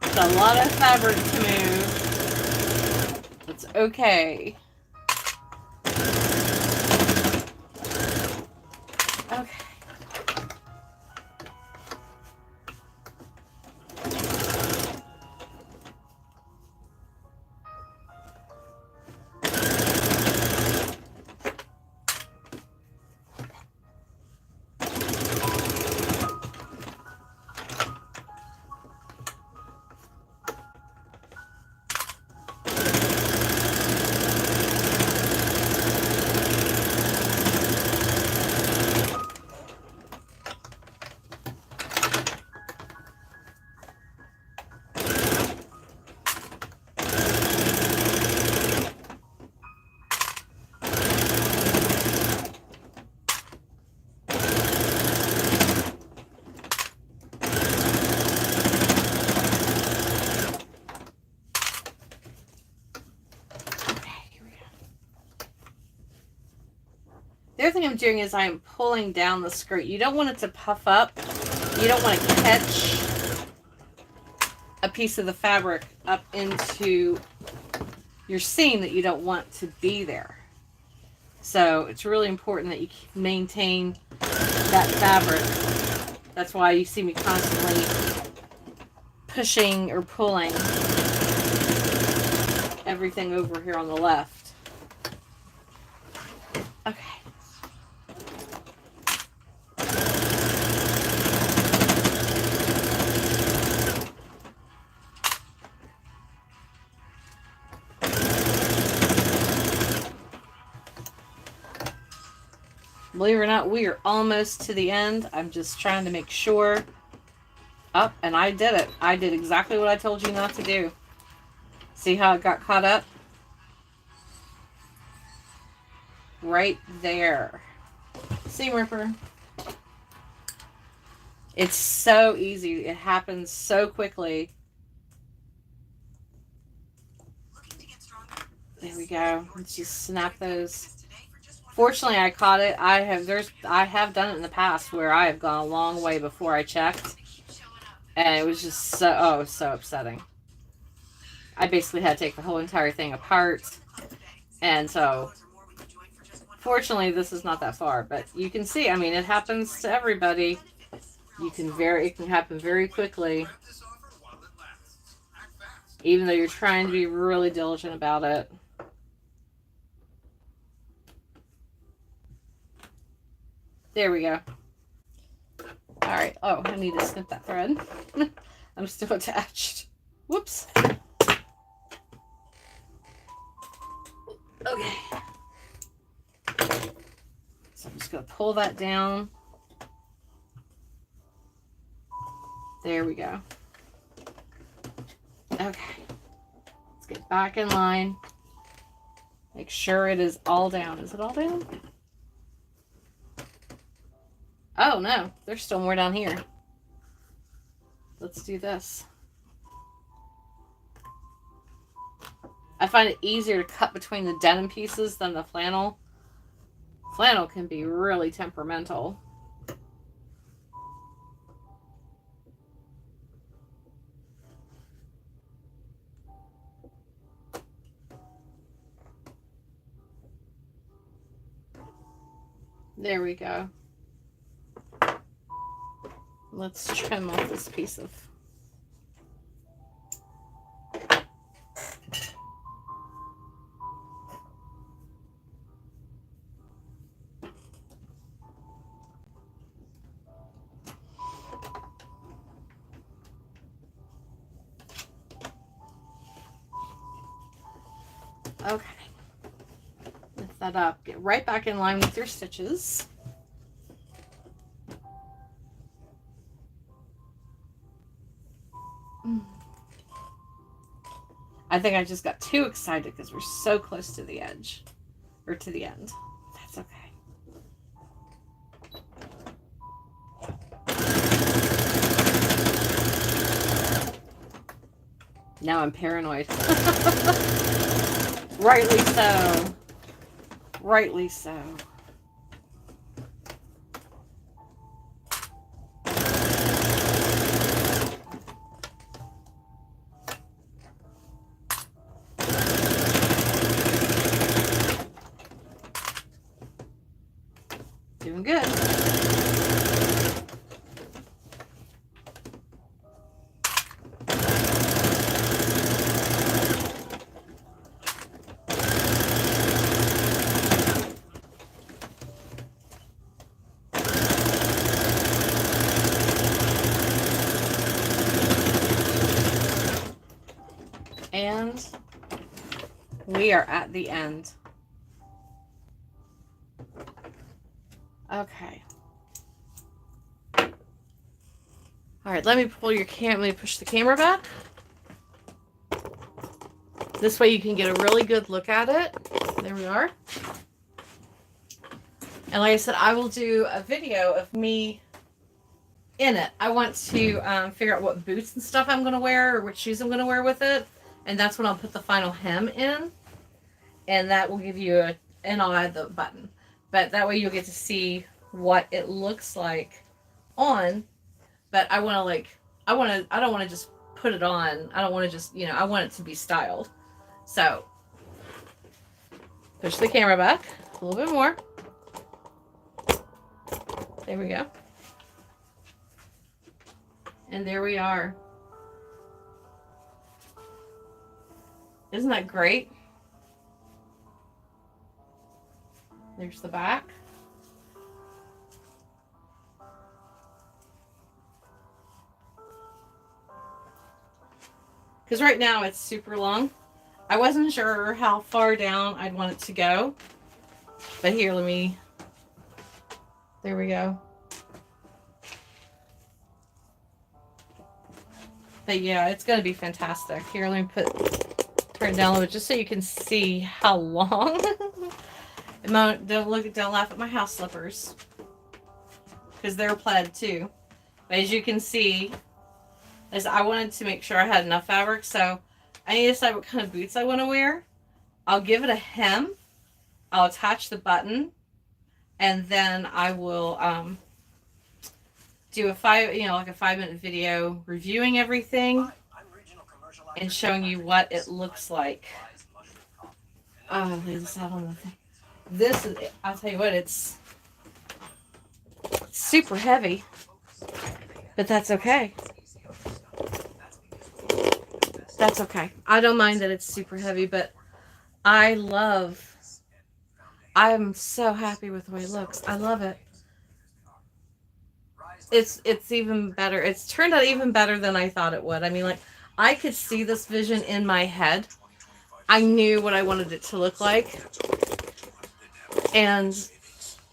It's a lot of fabric to move. It's okay. Okay. The other thing I'm doing is I'm pulling down the skirt. You don't want it to puff up. You don't want to catch a piece of the fabric up into your seam that you don't want to be there. So it's really important that you maintain that fabric. That's why you see me constantly pushing or pulling everything over here on the left. Okay. Believe it or not, we are almost to the end. I'm just trying to make sure. Oh, and I did it. I did exactly what I told you not to do. See how it got caught up? Right there. Seam ripper. It's so easy. It happens so quickly. There we go. Let's just snap those. Fortunately, I caught it. I have done it in the past where I have gone a long way before I checked. And it was just so, it was so upsetting. I basically had to take the whole entire thing apart. And so, fortunately, this is not that far. But you can see, I mean, it happens to everybody. It can happen very quickly. Even though you're trying to be really diligent about it. There we go. Alright. Oh, I need to snip that thread. I'm still attached. Whoops. Okay. So I'm just going to pull that down. There we go. Okay. Let's get back in line. Make sure it is all down. Is it all down? Oh, no. There's still more down here. Let's do this. I find it easier to cut between the denim pieces than the flannel. Flannel can be really temperamental. There we go. Let's trim off this piece of Okay. Lift that up. Get right back in line with your stitches. I think I just got too excited because we're so close to the edge. Or to the end. That's okay. Now I'm paranoid. Rightly so. Rightly so. Doing good. And we are at the end. Okay. All right, let me push the camera back. This way you can get a really good look at it. There we are. And like I said, I will do a video of me in it. I want to figure out what boots and stuff I'm going to wear, or what shoes I'm going to wear with it. And that's when I'll put the final hem in. And that will give you and I'll add the button. But that way you'll get to see what it looks like on. But I don't want to just put it on. I don't want to just, I want it to be styled. So, push the camera back a little bit more. There we go. And there we are. Isn't that great? There's the back. Because right now it's super long. I wasn't sure how far down I'd want it to go. But here, there we go. But yeah, it's going to be fantastic. Here, let me turn it down a little bit just so you can see how long. Don't laugh at my house slippers. Because they're plaid too. But as you can see, I wanted to make sure I had enough fabric, so I need to decide what kind of boots I want to wear. I'll give it a hem. I'll attach the button, and then I will do a 5-minute video reviewing everything and showing you what it looks like. Oh, lay this out on the thing. This is, I'll tell you what, it's super heavy, but that's okay. That's okay. I don't mind that it's super heavy, but I'm so happy with the way it looks. I love it. It's even better. It's turned out even better than I thought it would. I mean, like, I could see this vision in my head. I knew what I wanted it to look like. And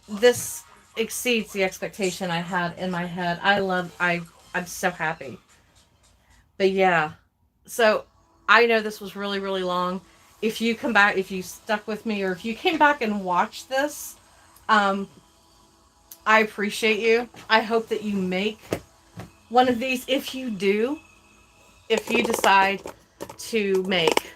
this exceeds the expectation I had in my head. I'm so happy. But yeah. So I know this was really, really long. If you come back, if you stuck with me, or if you came back and watched this, I appreciate you. I hope that you make one of these. If you decide to make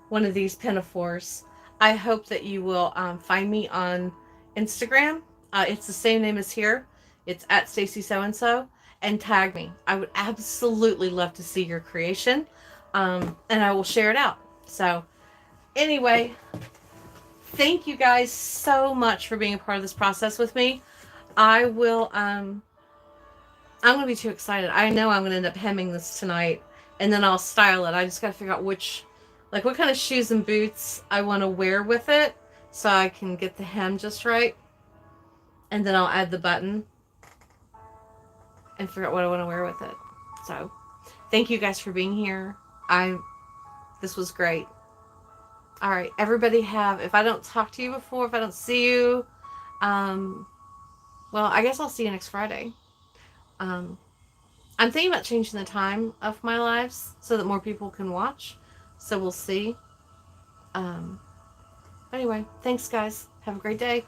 one of these pinafores, I hope that you will find me on Instagram. It's the same name as here. It's at Stacy So and So, and tag me. I would absolutely love to see your creation, and I will share it out. So anyway, thank you guys so much for being a part of this process with me. I'm going to be too excited. I know I'm going to end up hemming this tonight, and then I'll style it. I just got to figure out what kind of shoes and boots I want to wear with it, so I can get the hem just right. And then I'll add the button and figure out what I want to wear with it. So, thank you guys for being here. This was great. All right, everybody have, if I don't talk to you before, if I don't see you, well, I guess I'll see you next Friday. I'm thinking about changing the time of my lives so that more people can watch. So we'll see. Anyway, thanks guys. Have a great day.